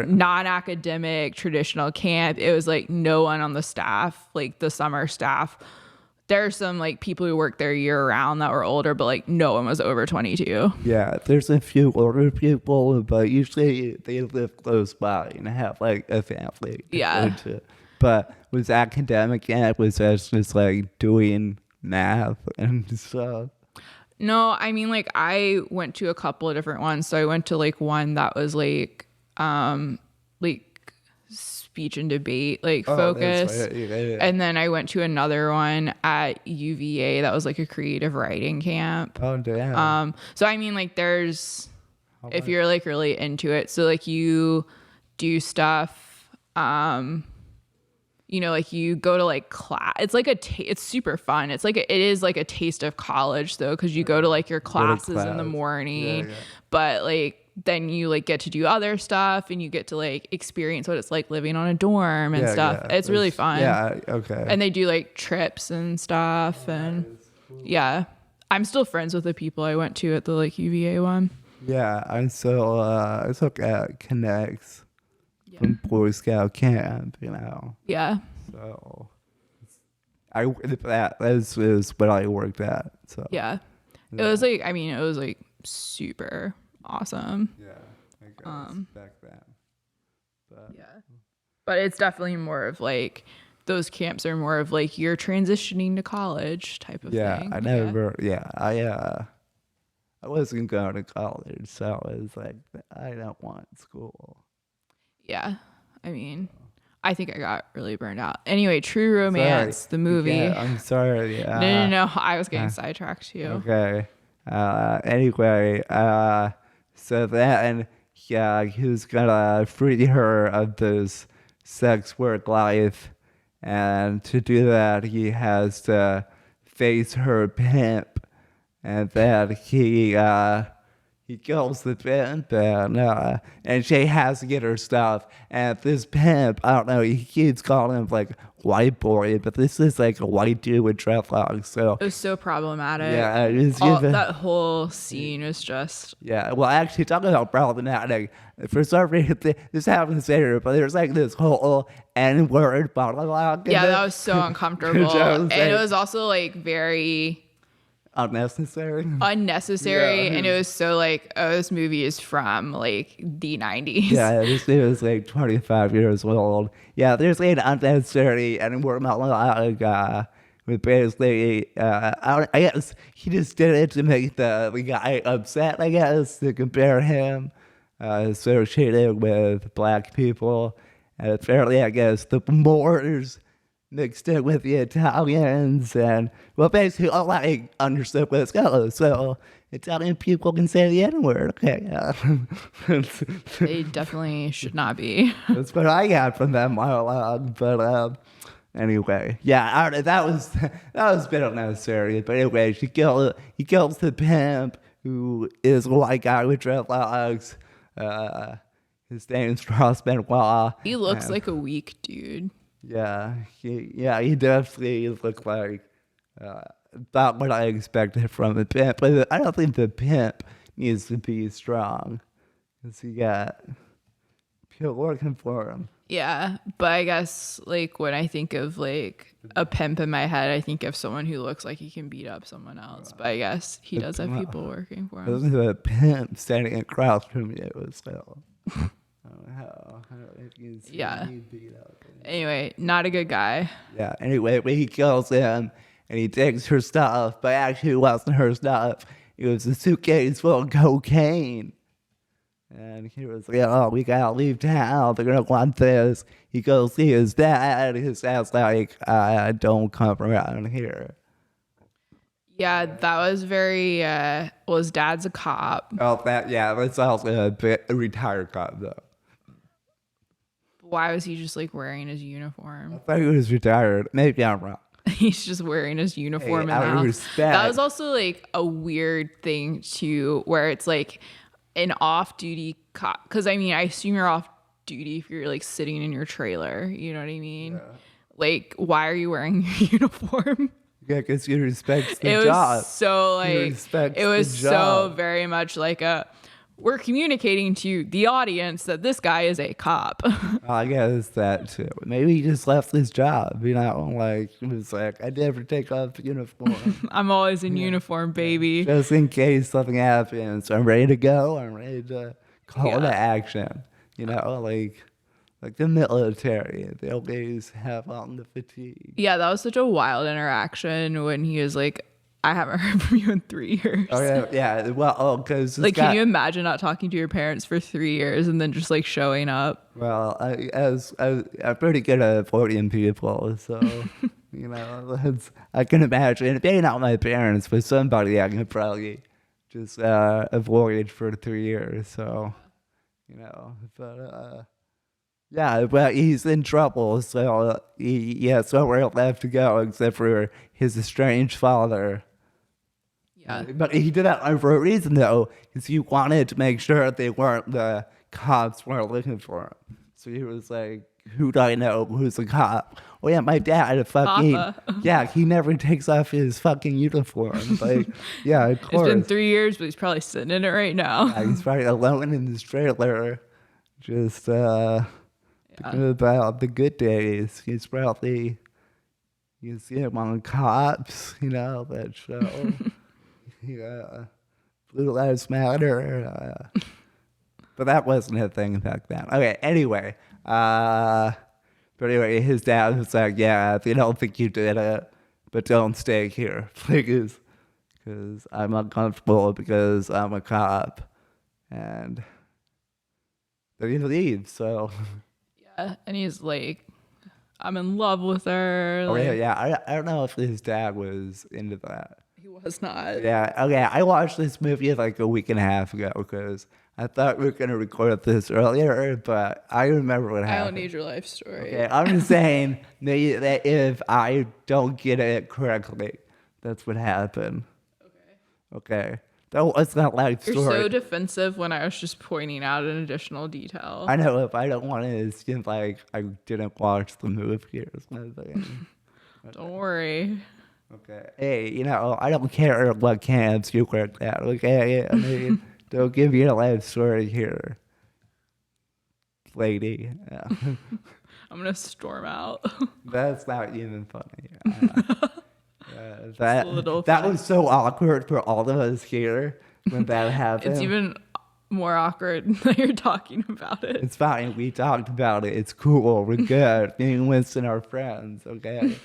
non-academic traditional camp. It was like no one on the staff, like the summer staff. There's some like people who work there year round that were older, but like no one was over 22. Yeah, there's a few older people, but usually they live close by and have like a family to go to. But was academic camp was just like doing math and stuff? No, I mean like I went to a couple of different ones. So I went to like one that was like speech and debate focus. Right. Yeah. And then I went to another one at UVA that was like a creative writing camp. Oh damn. So I mean like there's if you're like really into it, so like you do stuff you know, like you go to like class. It's like it's super fun. It's like it is like a taste of college though, because you go to like your classes in the morning, but like then you like get to do other stuff and you get to like experience what it's like living on a dorm and stuff. It's really fun. Yeah, okay. And they do like trips and stuff, and cool. I'm still friends with the people I went to at the like UVA one. Yeah, I'm still I took Connects. From Boy Scout camp, you know. Yeah. So that is what I worked at. So it was like it was like super awesome. Yeah, I guess back then. But it's definitely more of like those camps are more of like you're transitioning to college type of thing. I wasn't going to college, so I was like, I don't want school. Yeah, I mean, I think I got really burned out. Anyway, True Romance, the movie. Yeah, I'm sorry. No, I was getting sidetracked too. Okay. Anyway, so then, he's gonna free her of this sex work life, and to do that, he has to face her pimp, and then he he kills the pimp, and she has to get her stuff. And this pimp, I don't know, he keeps calling him like white boy, but this is like a white dude with dreadlocks. So It was so problematic. yeah, That whole scene was just. yeah. Well, actually, talking about problematic, for some reason, this happens later, but there's like this whole N-word monologue. Yeah, that was so uncomfortable. And it was also like very unnecessary. Unnecessary. Yeah. And it was so like, oh, this movie is from like the 90s. Yeah, this was like 25 years old. Yeah, there's like an unnecessary N-word monologue. With basically, I guess he just did it to make the guy upset, I guess, to compare him associated with black people. And apparently, I guess, the Moors mixed in with the Italians. And, well, basically, all I understood was, oh, so Italian people can say the N-word. Okay, yeah. They definitely should not be. That's what I got from that monologue. But, anyway, yeah, that was a bit unnecessary. But anyway, he kills the pimp, who is a white guy with dreadlocks. His name's Ross Benoit. He looks like a weak dude. Yeah, he definitely looked like about what I expected from the pimp. But I don't think the pimp needs to be strong, because he got people working for him. Yeah, but I guess like when I think of like a pimp in my head, I think of someone who looks like he can beat up someone else. But I guess he does have people working for him. It wasn't a pimp standing across from me. It was still. I don't know how if you can see me beat up. Anyway, not a good guy. Yeah. Anyway, when he kills him and he takes her stuff, but actually it wasn't her stuff. It was a suitcase full of cocaine. And he was like, oh, we gotta leave town. They're gonna want this. He goes see his dad. His dad's like, don't come around here. Yeah, that was very, well, his dad's a cop. Oh, that's also a retired cop, though. Why was he just like wearing his uniform? I thought he was retired. Maybe I'm wrong. He's just wearing his uniform in the house. That was also like a weird thing too, where it's like an off-duty cop. Because I mean, I assume you're off duty if you're like sitting in your trailer. You know what I mean? Yeah. Like, why are you wearing your uniform? Yeah, because he respects the job. So like, it was so very much like we're communicating to the audience that this guy is a cop. I guess that too. Maybe he just left his job, like he was like, I never take off the uniform. I'm always in uniform, baby. Just in case something happens, I'm ready to go. I'm ready to call to action. Like the military, they always have on the fatigue. Yeah, that was such a wild interaction when he was like, I haven't heard from you in 3 years. Oh, yeah. Well, because... like, can you imagine not talking to your parents for 3 years and then just, like, showing up? Well, I'm pretty good at avoiding people, so, I can imagine. Maybe not my parents, but somebody I can probably just avoid for 3 years, so, but... yeah, but he's in trouble, so he has nowhere left to go except for his estranged father. Yeah. But he did that for a reason, though, because he wanted to make sure they weren't the cops weren't looking for him. So he was like, who do I know who's a cop? Oh, yeah, my dad, yeah, he never takes off his fucking uniform. Like, yeah, of course. It's been 3 years, but he's probably sitting in it right now. Yeah, he's probably alone in his trailer, just, thinking about the good days. He's probably, you see him on Cops, that show. Blue Lives Matter. But that wasn't a thing back then. Okay, anyway. But anyway, his dad was like, yeah, they don't think you did it, but don't stay here, please. Because I'm uncomfortable because I'm a cop. And then he leaves, so... And he's like, I'm in love with her. Oh, yeah. I don't know if his dad was into that. He was not. Yeah, okay. I watched this movie like a week and a half ago because I thought we were going to record this earlier, but I remember what happened. I don't need your life story. Okay, I'm just saying that if I don't get it correctly, that's what happened. Okay. That was not life You're story. so defensive when I was just pointing out an additional detail. I know if I don't want to seem like I didn't watch the movie or something. Don't worry. Okay. Hey, you know, I don't care what camps you work at, okay? I mean, don't give me a life story here, lady. Yeah. I'm gonna storm out. That's not even funny. a little That funny. was so awkward for all of us here when that happened. It's even more awkward that you're talking about it. It's fine. We talked about it. It's cool. We're good. Me and Winston are friends, okay?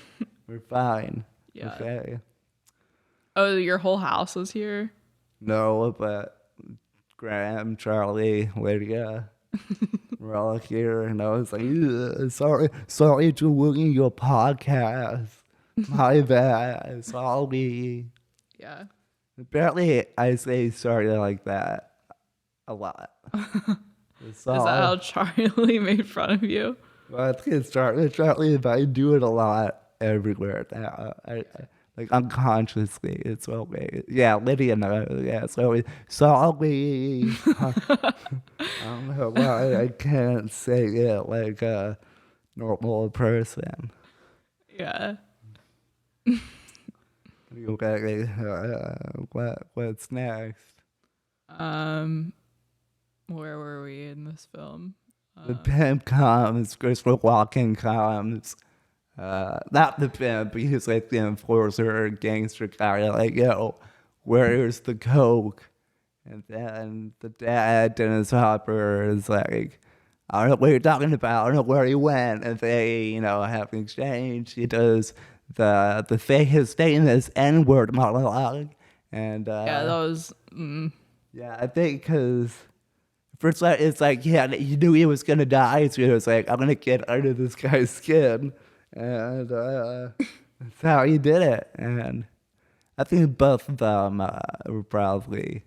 We're fine. Yeah. Okay. Oh, your whole house was here? No, but Graham, Charlie, Lydia, we're all here, and I was like, "Ugh, sorry to ruin your podcast. My bad. Sorry." Yeah. Apparently, I say sorry like that a lot. Is that how Charlie made fun of you? Well, I think it's Charlie, but I do it a lot everywhere now. Like unconsciously, it's okay. Yeah, Lydia knows. Yeah, so sorry. I don't know why I can't say it like a normal person. Yeah. Okay, what's next? Where were we in this film? The pimp comes, Christopher Walken comes. Not the pimp, but he's like the enforcer, gangster guy. Like, yo, where's the coke? And then the dad, Dennis Hopper, is like, I don't know what you're talking about. I don't know where he went. And they, you know, have an exchange. He does his famous N-word monologue. And Yeah, that was. yeah, I think because first it's like, yeah, you knew he was gonna die, so he was like, I'm gonna get under this guy's skin. And that's how he did it. And I think both of them were probably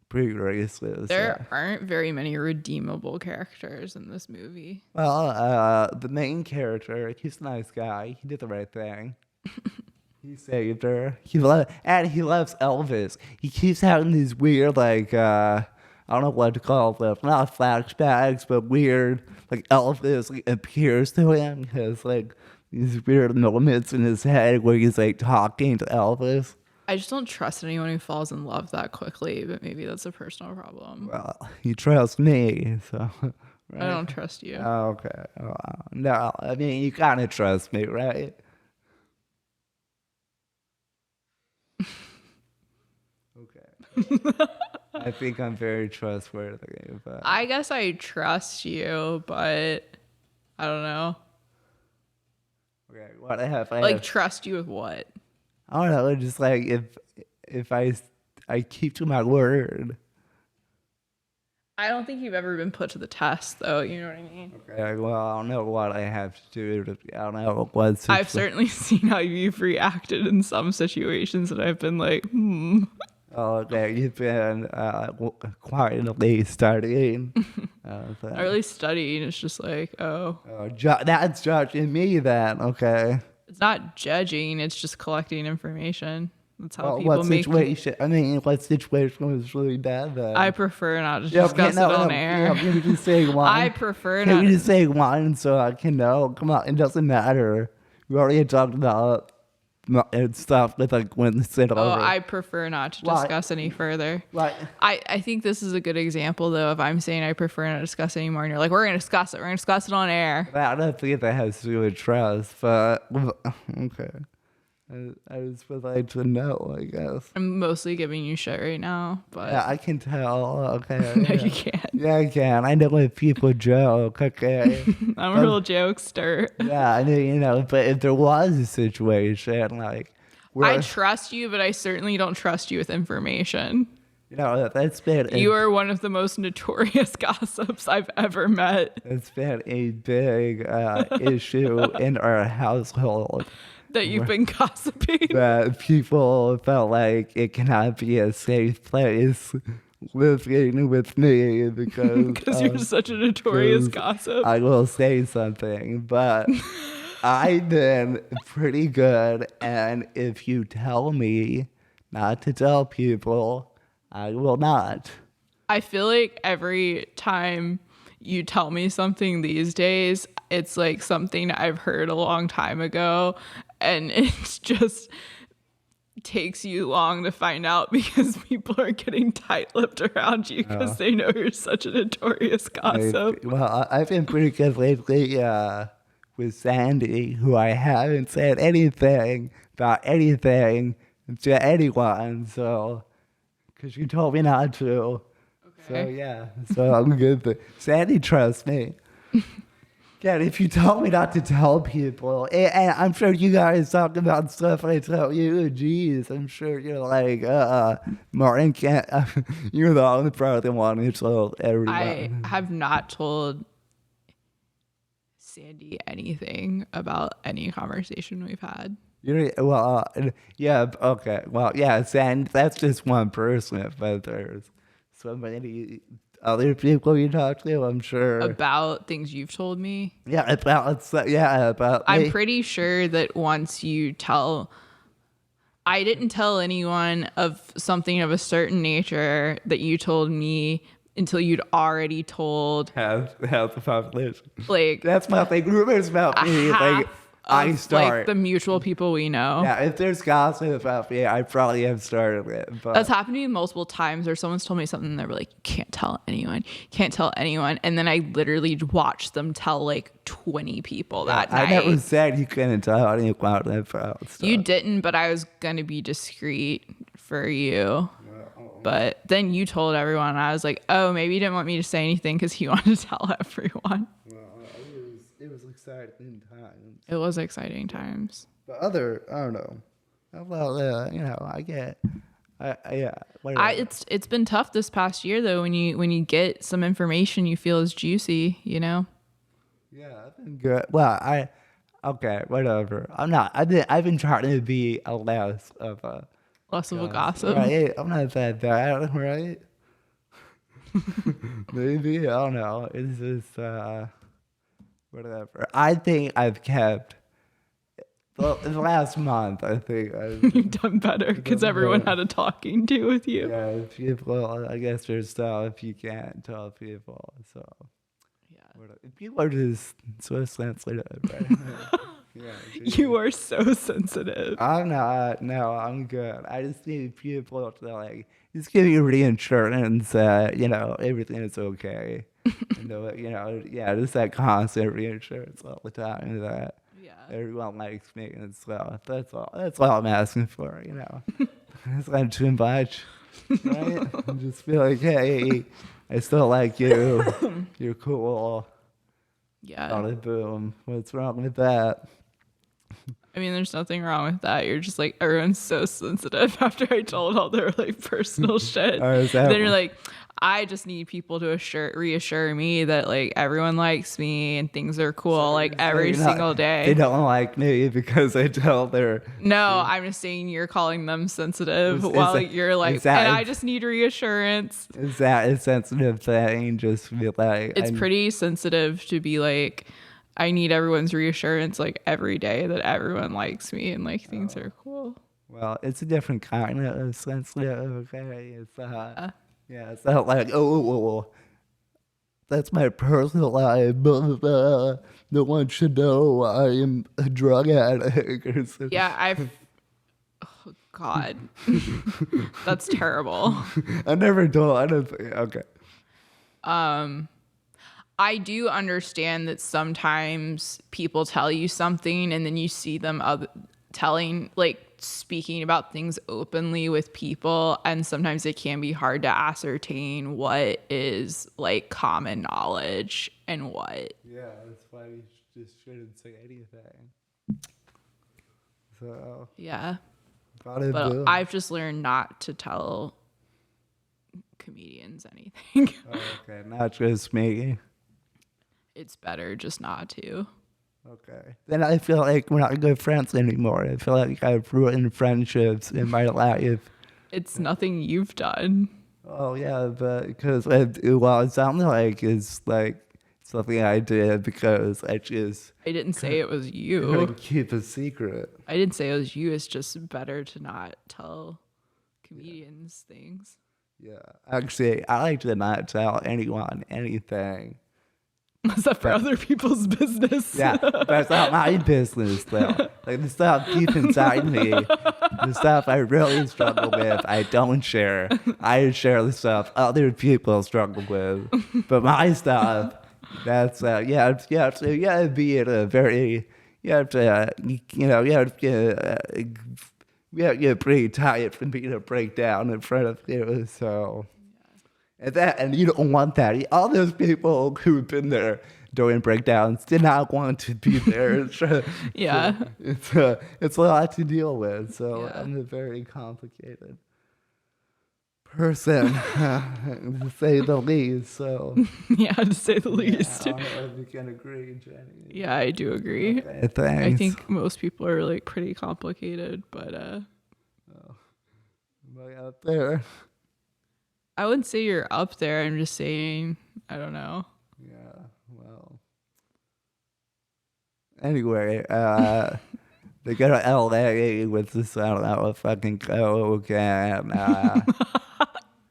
pretty racist. There aren't very many redeemable characters in this movie. Well, the main character, he's a nice guy. He did the right thing. He saved her. He loves Elvis. He keeps having these weird, like, I don't know what to call them. Not flashbacks, but weird, like Elvis like, appears to him. He has like these weird moments in his head where he's like talking to Elvis. I just don't trust anyone who falls in love that quickly, but maybe that's a personal problem. Well, you trust me, so. Right? I don't trust you. Okay. No, I mean, you kind of trust me, right? Okay. I think I'm very trustworthy. But I guess I trust you, but I don't know. okay, what I have, Trust you with what? I don't know. Just like if I keep to my word. I don't think you've ever been put to the test, though. You know what I mean? Okay. Well, I don't know what I have to do. I don't know what. I've certainly seen how you've reacted in some situations, and I've been like, Oh, okay. You've been quietly studying. Not really studying. It's just like, That's judging me then. Okay. It's not judging. It's just collecting information. That's how Well, people what make. situation? I mean, what situation was really bad then? I prefer not to discuss it on air. Can you just say one? I prefer Can not. you just say one so I can know? Come on, it doesn't matter. We already talked about stuff with like Winston over. I prefer not to discuss any further. Right. I think this is a good example, though, if I'm saying I prefer not to discuss anymore, and you're like, we're going to discuss it. We're going to discuss it on air. I don't think that has to do with trust, but okay. I just would like to know, I guess. I'm mostly giving you shit right now, but Yeah, I can tell. Okay. no, Yeah. you can't. Yeah, I can. I know if people joke. Okay. I'm a real jokester. Yeah, I mean, you know, but if there was a situation like, I trust you, but I certainly don't trust you with information. you know, that's been You are one of the most notorious gossips I've ever met. it's been a big issue in our household. That you've been gossiping. That people felt like it cannot be a safe place living with me because you're such a notorious gossip. I will say something, but I've been pretty good, and if you tell me not to tell people, I will not. I feel like every time you tell me something these days, it's like something I've heard a long time ago, and it's just takes you long to find out because people are getting tight-lipped around you because they know you're such a notorious gossip. I've been pretty good lately with Sandy, who I haven't said anything about anything to anyone, so, because you told me not to. So, Okay. yeah, so I'm good. Sandy trusts me. Yeah, if you told me not to tell people, and I'm sure you guys talk about stuff I tell you, geez, I'm sure you're like, Martin can't, you're the only person wanting to tell I everyone. have not told Sandy anything about any conversation we've had. Yeah, okay, well, yeah, and that's just one person, but there's so many other people you talk to, I'm sure. About things you've told me. Yeah, about I'm me. pretty sure that once you tell, I didn't tell anyone of something of a certain nature that you told me until you'd already told Half the population. like That's my thing. Rumors about a me, like, half I of like start. the mutual people we know. Yeah, if there's gossip about me, I probably have started it. That's But happened to me multiple times where someone's told me something and they were like, you can't tell anyone, can't tell anyone. And then I literally watched them tell like 20 people that I night. never said you couldn't tell anyone about stuff. You didn't, but I was going to be discreet for you. But then you told everyone, and I was like, oh, maybe you didn't want me to say anything because he wanted to tell everyone. It was exciting times. It was exciting times. But I don't know. Well, yeah, whatever. It's been tough this past year though when you get some information you feel is juicy, you know. Yeah, I've been good. Well, okay, whatever. I've been trying to be a less of a Less of a gossip. right. I'm not that bad, right? Maybe I don't know. It's just whatever. I think I've kept. Well, in the last month, I think You've done better because everyone had a talking to with you. yeah, people. I guess there's stuff you can't tell people. So Yeah. people are just so sensitive, right? Yeah, You are so sensitive. I'm not. No, I'm good. I just need people to like just give you reinsurance that everything is okay. Yeah, just that constant reinsurance all the time that Yeah. everyone likes me and stuff. That's all. That's all I'm asking for. It's not too much, right? I just feel like, hey, I still like you. You're cool. Yeah. Oh, boom. What's wrong with that? I mean, there's nothing wrong with that. You're just like, everyone's so sensitive after I told all their like personal shit. Then you're like, I just need people to reassure me that like everyone likes me and things are cool like every single day. They don't like me because I tell their. No, I'm just saying you're calling them sensitive while you're like, and I just need reassurance. Is that a sensitive thing? Just be like, it's pretty sensitive to be like, I need everyone's reassurance like every day that everyone likes me and like things are cool. Well, it's a different kind of sensitive. Okay, it's yeah, it's not like that's my personal life. Blah, blah, blah. No one should know I am a drug addict. Yeah, oh God, that's terrible. I never told. I don't think. Okay. I do understand that sometimes people tell you something and then you see them speaking about things openly with people, and sometimes it can be hard to ascertain what is like common knowledge and what. Yeah, that's why you just shouldn't say anything. So yeah, but I've just learned not to tell comedians anything. Okay, not just me. It's better just not to. Okay. Then I feel like we're not good friends anymore. I feel like I've ruined friendships in my life. It's nothing you've done. Oh, yeah, but because, it sounded like it's like something I did because I didn't say it was you. couldn't keep a secret. I didn't say it was you. It's just better to not tell comedians things. Yeah. Actually, I like to not tell anyone anything. Except for But other people's business. yeah, but it's not my business though. Like the stuff deep inside me, the stuff I really struggle with, I don't share. I share the stuff other people struggle with. But my stuff, that's you gotta be in a very, you have to, you have to, you have to get pretty tired for me to break down in front of you. So. And you don't want that. All those people who've been there during breakdowns did not want to be there. Yeah. It's a lot to deal with. So Yeah. I'm a very complicated person, to say the least. So Yeah, to say the least. I don't know if you can agree, Jenny. Yeah, I do agree. Okay, thanks. I think most people are like pretty complicated, but Am I out there? I wouldn't say you're up there. I'm just saying, I don't know. Yeah. Well. Anyway, they go to LA with this, I don't know, fucking coke, and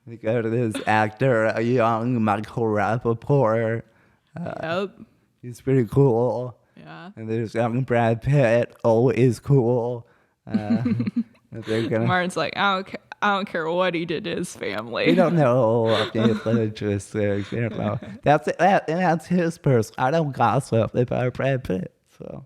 they go to this actor, a young Michael Rappaport. Yep. He's pretty cool. Yeah. And there's young Brad Pitt, always cool. And they're gonna. Martin's like, I don't care what he did to his family. We don't know his logistics. You don't know. That's his person. I don't gossip about Brad Pitt. So.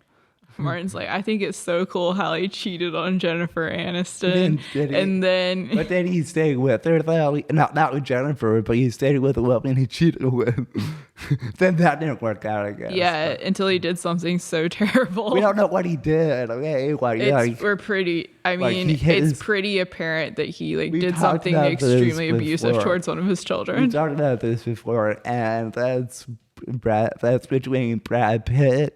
Martin's like, I think it's so cool how he cheated on Jennifer Aniston. Did he? And then But then he stayed with her, though. Not with Jennifer, but he stayed with the woman he cheated with. Then that didn't work out, I guess. yeah, until he did something so terrible. We don't know what he did. Okay, We're pretty. I mean, he hit it's his- pretty apparent that he We did talked something about this extremely abusive before. towards one of his we children. talked about this before, and that's between Brad Pitt,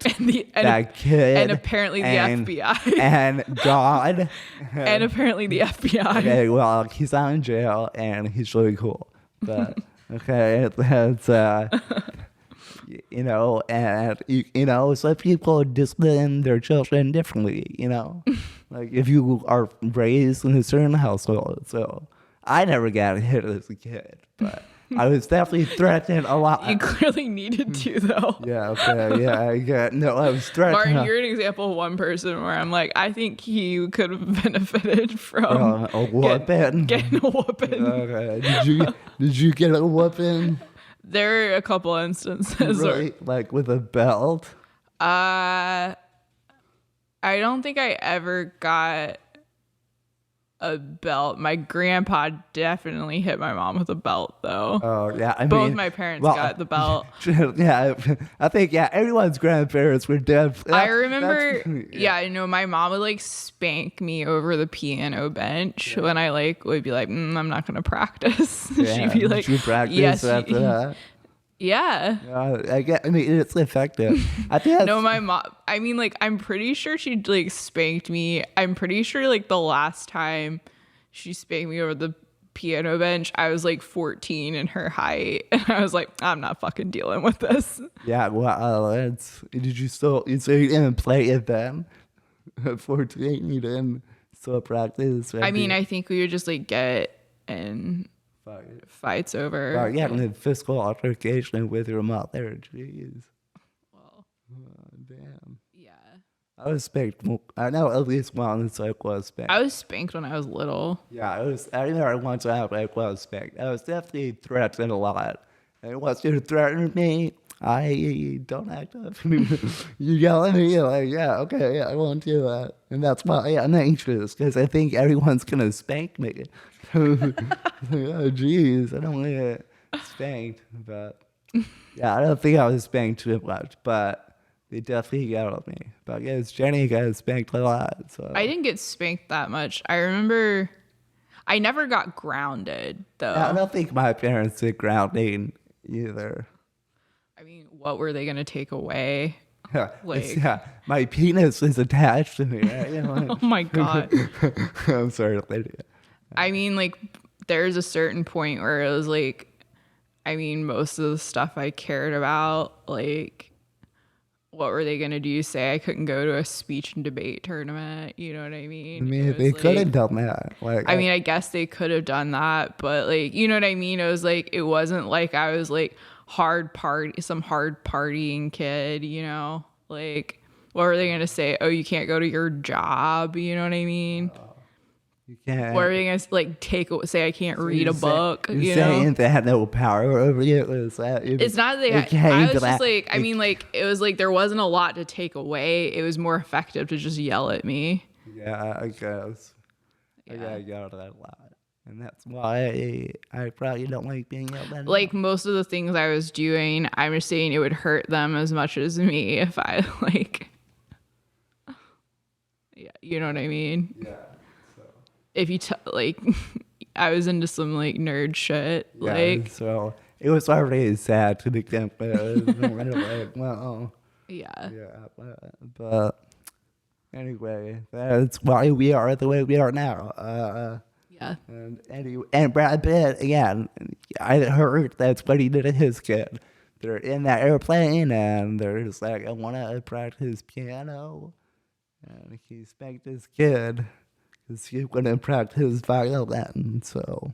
that kid, and apparently the FBI, and God, and apparently the FBI. Okay, well, he's not in jail, and he's really cool. But okay, that's some people discipline their children differently. Like if you are raised in a certain household. So I never got hit as a kid, but I was definitely threatened a lot. You clearly needed to, though. Yeah. Okay. Yeah. I was threatened. Martin, you're an example of one person where I'm like, I think he could have benefited from a whooping. getting a whooping. Okay. Did you get a whooping? There are a couple instances Really? Like with a belt? I don't think I ever got a belt. My grandpa definitely hit my mom with a belt, though. Oh, yeah. Both my parents got the belt. Yeah, I think, everyone's grandparents were deaf. I remember, I know my mom would like spank me over the piano bench when I would be like, I'm not going to practice. Yeah. She'd be like, Did you practice yes, after that? Yeah. It's effective. I think that's, No, my mom, I mean, I'm pretty sure she spanked me. I'm pretty sure the last time she spanked me over the piano bench, I was 14 in her height. And I was like, I'm not fucking dealing with this. Yeah, well, did you so you didn't play it then? At 14, you didn't still practice? I mean, I think we would just get in fights over. An physical altercation with your mother. Jeez. Well, Damn. yeah. I was spanked. I know at least once I was spanked. I was spanked when I was little. Yeah, I remember once I was spanked. I was definitely threatened a lot. And once you threaten me, I don't act up. You yell at me, okay, I won't do that. And that's why I'm anxious, because I think everyone's going to spank me. Oh, jeez, I don't want to get spanked. But, I don't think I was spanked too much, but they definitely yelled at me. But I guess Jenny got spanked a lot. So I didn't get spanked that much. I remember I never got grounded, though. I don't think my parents did grounding either. I mean, what were they going to take away? My penis is attached to me. Right? Oh, my God. I'm sorry, lady. I mean, there's a certain point where it was most of the stuff I cared about, what were they gonna do? Say I couldn't go to a speech and debate tournament? You know what I I mean? mean, It they was could have like, done that. Like, I mean, I guess they could have done that, but like, you know what I mean? It was like, it wasn't like I was like some hard partying kid, you know? Like, what were they gonna say? Oh, you can't go to your job, you know what I mean? you can't. What are they gonna like say I can't read a book, You're you know? saying they had no power over you. Is that, It's not that they it had, I came to was just that- like, I it- mean, like, it was like there wasn't a lot to take away. It was more effective to just yell at me. Yeah, I guess. Yeah. I got that a lot. And that's why I probably don't like being yelled at. Like most of the things I was doing, I'm just saying it would hurt them as much as me if I like, yeah, you know what I mean? Yeah. If you like, I was into some like nerd shit, Yeah, like, so it was already sad to the extent where it was kind of like, well, yeah. but anyway, that's why we are the way we are now. Yeah. And anyway, and Brad Pitt again. I heard that's what he did to his kid. They're in that airplane and they're just like, I want to practice piano, and he spanked his kid because he wouldn't practice violin. So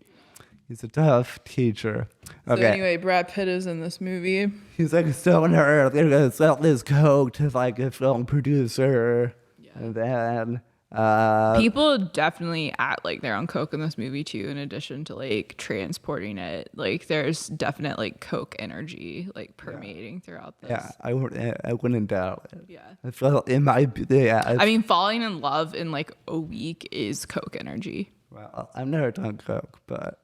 he's a tough teacher. So Okay. anyway, Brad Pitt is in this movie. He's like a stoner. They're gonna sell this coke to like a film producer, and then People definitely act like they're on coke in this movie too, in addition to like transporting it. Like there's definite like coke energy like permeating throughout this. yeah, I wouldn't doubt it. Yeah. I felt it might be. Yeah, I mean, falling in love in like a week is coke energy. well, I've never done coke, but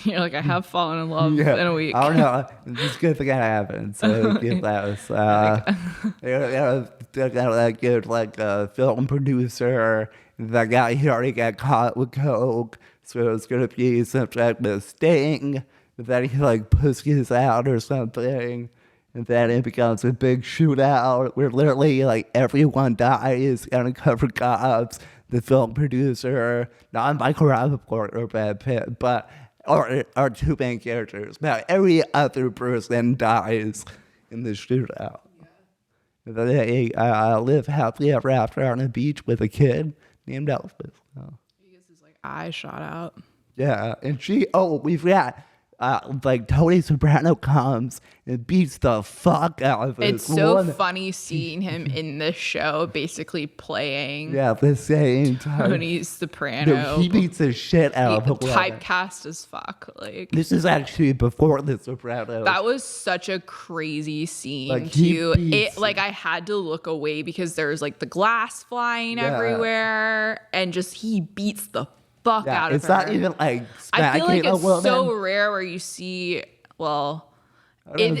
You're like, I have fallen in love yeah, in a week. I don't know. It's a good thing that happened. So give that. They're gonna like get like a film producer. That guy he already got caught with coke, so it's gonna be some type of sting. Then he like pussies out or something, and then it becomes a big shootout where literally like everyone dies, undercover cops, the film producer, not Michael Rappaport or Brad Pitt, but our two main characters. But every other person dies in the shootout. And then they live happily ever after on a beach with a kid named Elvis. So, He gets his like eye shot out. yeah, and we forgot. Like Tony Soprano comes and beats the fuck out of It's this so woman. funny seeing him in this show, basically playing Yeah, the same time. Tony Soprano. No, he beats the shit out of a woman. Typecast as fuck. Like This is actually before the Sopranos. that was such a crazy scene Like, he too. beats- It like I had to look away because there's like the glass flying Yeah. everywhere, and just he beats the fuck yeah, out of it's her. not even like I feel like smacking a it's woman. so rare where you see. Well, don't-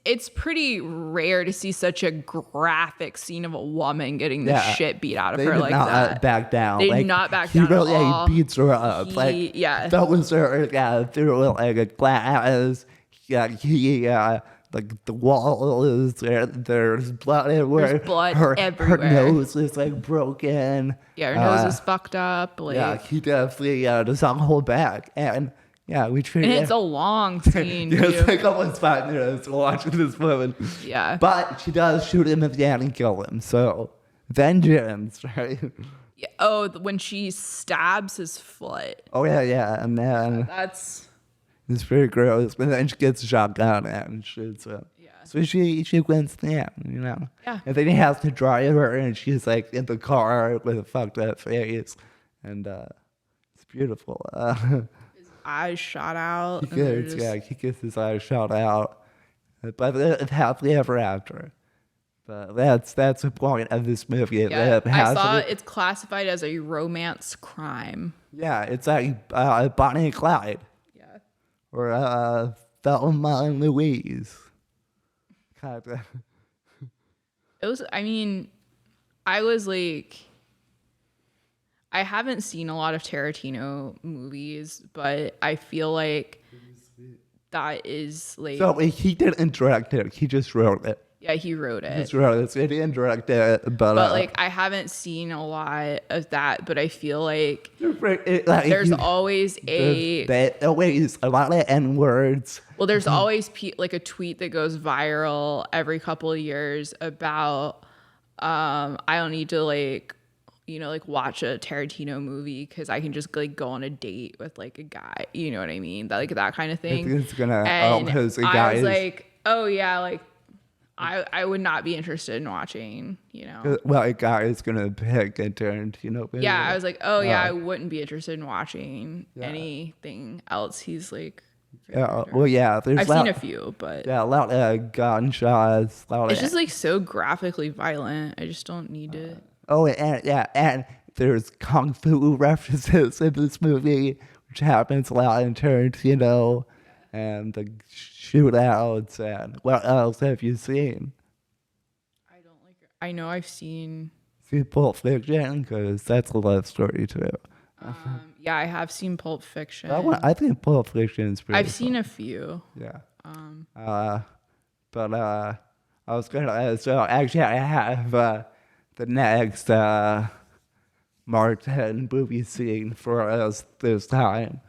it's pretty rare to see such a graphic scene of a woman getting the Yeah. shit beat out of They her did like not that. back down. They did Like, not back he down at really, all. He beats her up. Yeah. That was her. Yeah, through like a glass. Yeah, like the wall is there. There's blood everywhere. There's blood her, everywhere. Her nose is like broken. Yeah, her nose is fucked up. Like, Yeah, he definitely does not hold back. And yeah, we treated and it's a long scene yeah, it's too. like almost 5 minutes watching this woman. Yeah. But she does shoot him at the end and kill him. So vengeance, right? Yeah. Oh, when she stabs his foot. Oh yeah, and then That's it's pretty gross. But then she gets a shotgun and shoots him. Yeah. So she wins the end, you know. Yeah. And then he has to drive her, and she's like in the car with a fucked up face, and it's beautiful. eyes shot out. He gets his eyes shot out, but it's happily ever after. But that's the point of this movie. Yeah, I saw it's classified as a romance crime. Yeah, it's like Bonnie and Clyde. Yeah. Or Thelma and Louise. Kind of. It was, I mean, I was like, I haven't seen a lot of Tarantino movies, but I feel like that is like, So he didn't direct it. He just wrote it. Yeah, he wrote it. He's wrote it. He didn't direct it, but like I haven't seen a lot of that, but I feel like like, there's always always a lot of N words. well, there's always like a tweet that goes viral every couple of years about I don't need to like like watch a Tarantino movie because I can just like go on a date with like a guy, you know what I mean? That kind of thing. I think it's gonna and because the I guy was is, like, oh yeah, like I would not be interested in watching, well, a guy is gonna pick a Tarantino movie. Yeah, I was like, oh yeah, I wouldn't be interested in watching anything else. He's like, well, yeah. I've seen a few, but yeah, a lot of gunshots. It's just like so graphically violent. I just don't need it. Oh, and there's kung fu references in this movie, which happens a lot in Tarantino, and the shootouts. And what else have you seen? I don't like it. I know I've seen. See Pulp Fiction, because that's a love story too. Yeah, I have seen Pulp Fiction. I think Pulp Fiction is pretty. I've seen a few. Yeah. But I was gonna. So actually, I have the next Martin movie scene for us this time.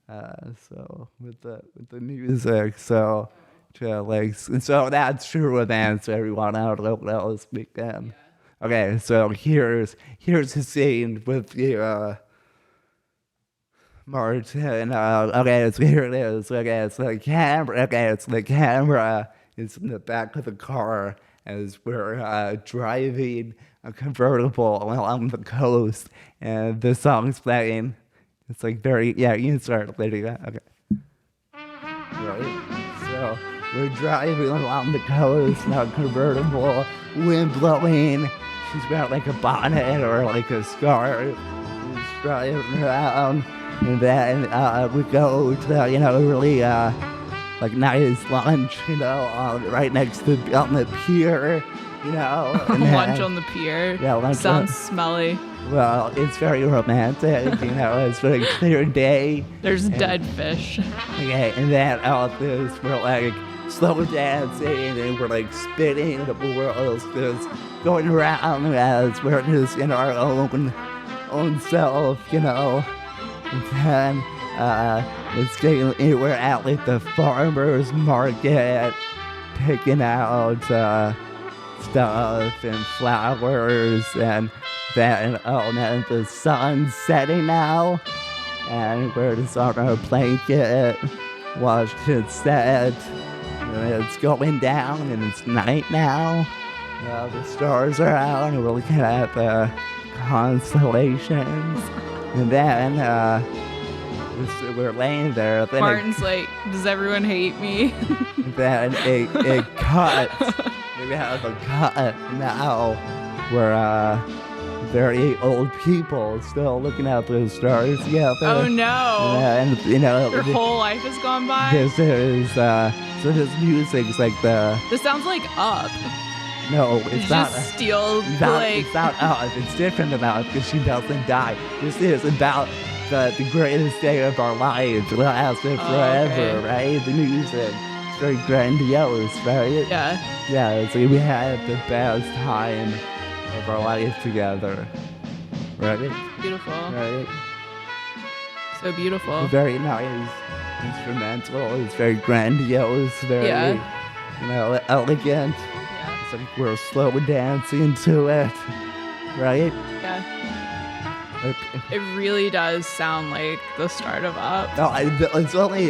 So with the music, so so that's true of answer everyone. I don't know what else we can. Yeah. Okay, so here's the scene with the Martin. Okay, so here it is. Okay, it's the camera. Okay, it's the camera. It's in the back of the car as we're driving a convertible along the coast, and the song's playing. It's like very, yeah, you can start playing that. Okay. Right. So we're driving along the coast in a convertible, wind blowing. She's got like a bonnet or like a scarf. She's driving around, and then we go to really like nice lunch, right next to on the pier, lunch on the pier. Yeah, lunch sounds smelly. Well, it's very romantic, it's a very clear day. There's dead fish. Okay, and then we're like slow dancing and we're like spinning, the world's just going around as we're just in our own self, And then we're at like the farmer's market picking out stuff and flowers, and then the sun's setting now, and we're just on our blanket watching it set. It's going down and it's night now. The stars are out and we're looking at the constellations, and then we're laying there. Then Martin's like, does everyone hate me? Then it cuts. We have a cut now. We're very old people still looking at those stars together. Oh no! And your whole life has gone by. This is so this music's like the. This sounds like Up. No, it's not. Just steal It's not Up. It's different than Up because she doesn't die. This is about the greatest day of our lives. It'll last forever, right? The music. It's very grandiose, right? Yeah. Yeah, so we had the best time of our life together. Right? Beautiful. Right? So beautiful. Very nice. Instrumental. It's very grandiose. Very, elegant. Yeah. It's like we're slow dancing to it. Right? Yeah. It really does sound like the start of Up. No, it's only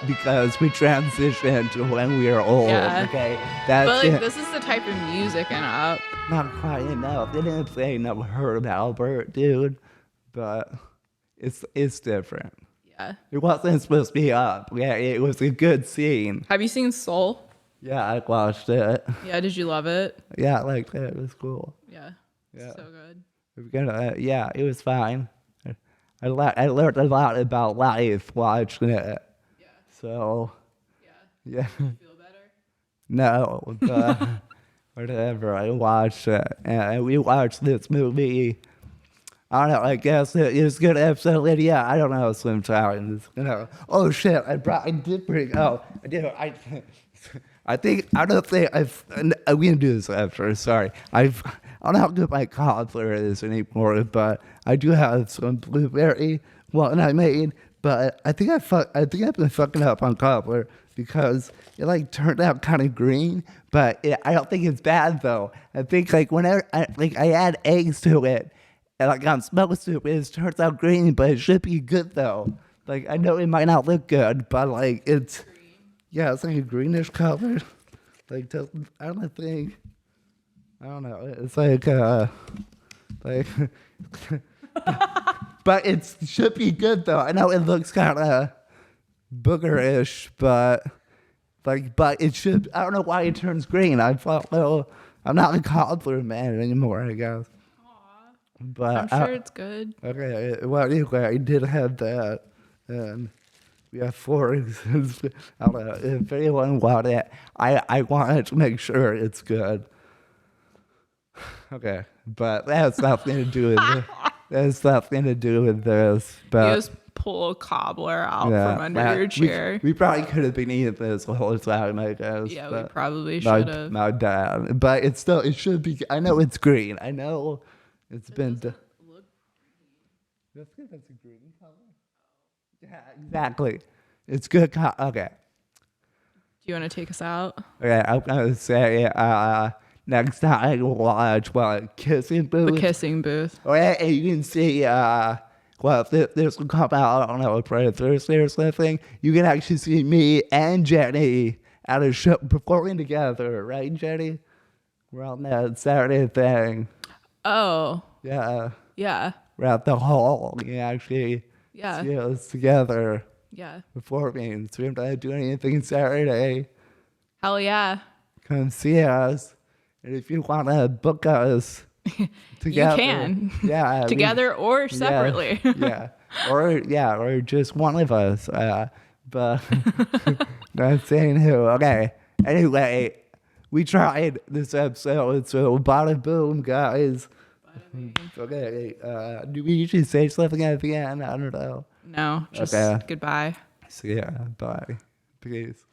because we transitioned to when we were old. Yeah. Okay, but this is the type of music in Up. Not quite enough. They didn't play enough Herb Albert, dude. But it's different. Yeah. It wasn't supposed to be Up. Yeah, it was a good scene. Have you seen Soul? Yeah, I watched it. Yeah, did you love it? Yeah, I liked it. It was cool. Yeah. So good. Yeah, it was fine. I learned a lot about life watching it. Yeah. So. Yeah. You feel better? No, but whatever. I watched it, and we watched this movie. I don't know. I guess it was a good episode, Lydia. I don't know. Slim Challenge. You know. Oh shit! I did bring. Oh, I did. I think I don't think we can do this after. Sorry. I don't know how good my cobbler is anymore, but I do have some blueberry one I made. But I think I've been fucking up on cobbler because it like turned out kind of green. But I don't think it's bad though. I think like whenever I add eggs to it. And like I'm supposed to, it turns out green, but it should be good though. Like I know it might not look good, but like it's it's like a greenish color. Like I don't think I don't know. It's like like but it should be good though. I know it looks kind of boogerish, but it should. I don't know why it turns green. I thought, well, I'm not a cobbler man anymore, I guess. But I'm sure it's good. Okay, well, anyway, I did have that, and we have 4 exams. I don't know, if anyone wanted it, I wanted to make sure it's good. Okay, but that has nothing to do with it. That has nothing to do with this. But You just pull a cobbler out from under your chair. We probably could have been eating this the whole time, I guess. Yeah, we probably should have. My dad, but it should be. I know it's green. I know. It's been. Look green. That's a green color. Yeah, exactly. It's good. Okay. Do you want to take us out? Okay, I'm gonna say next time we'll watch Kissing Booth. The Kissing Booth. Okay, and you can see this will come out. I don't know, Friday, Thursday or something. You can actually see me and Jenny at a show performing together, right, Jenny? We're on that Saturday thing. Oh. Yeah. Yeah. We're at the hall. You can actually see us together. Yeah. Performing. So we're not doing anything Saturday. Hell yeah. Come see us. And if you want to book us together. You can. Yeah. Together or separately. Yeah. Or just one of us. But not saying who. Okay. Anyway, we tried this episode, so bada boom, guys. Okay. Do we usually say something at the end? I don't know. No, just goodbye. So yeah, bye. Peace.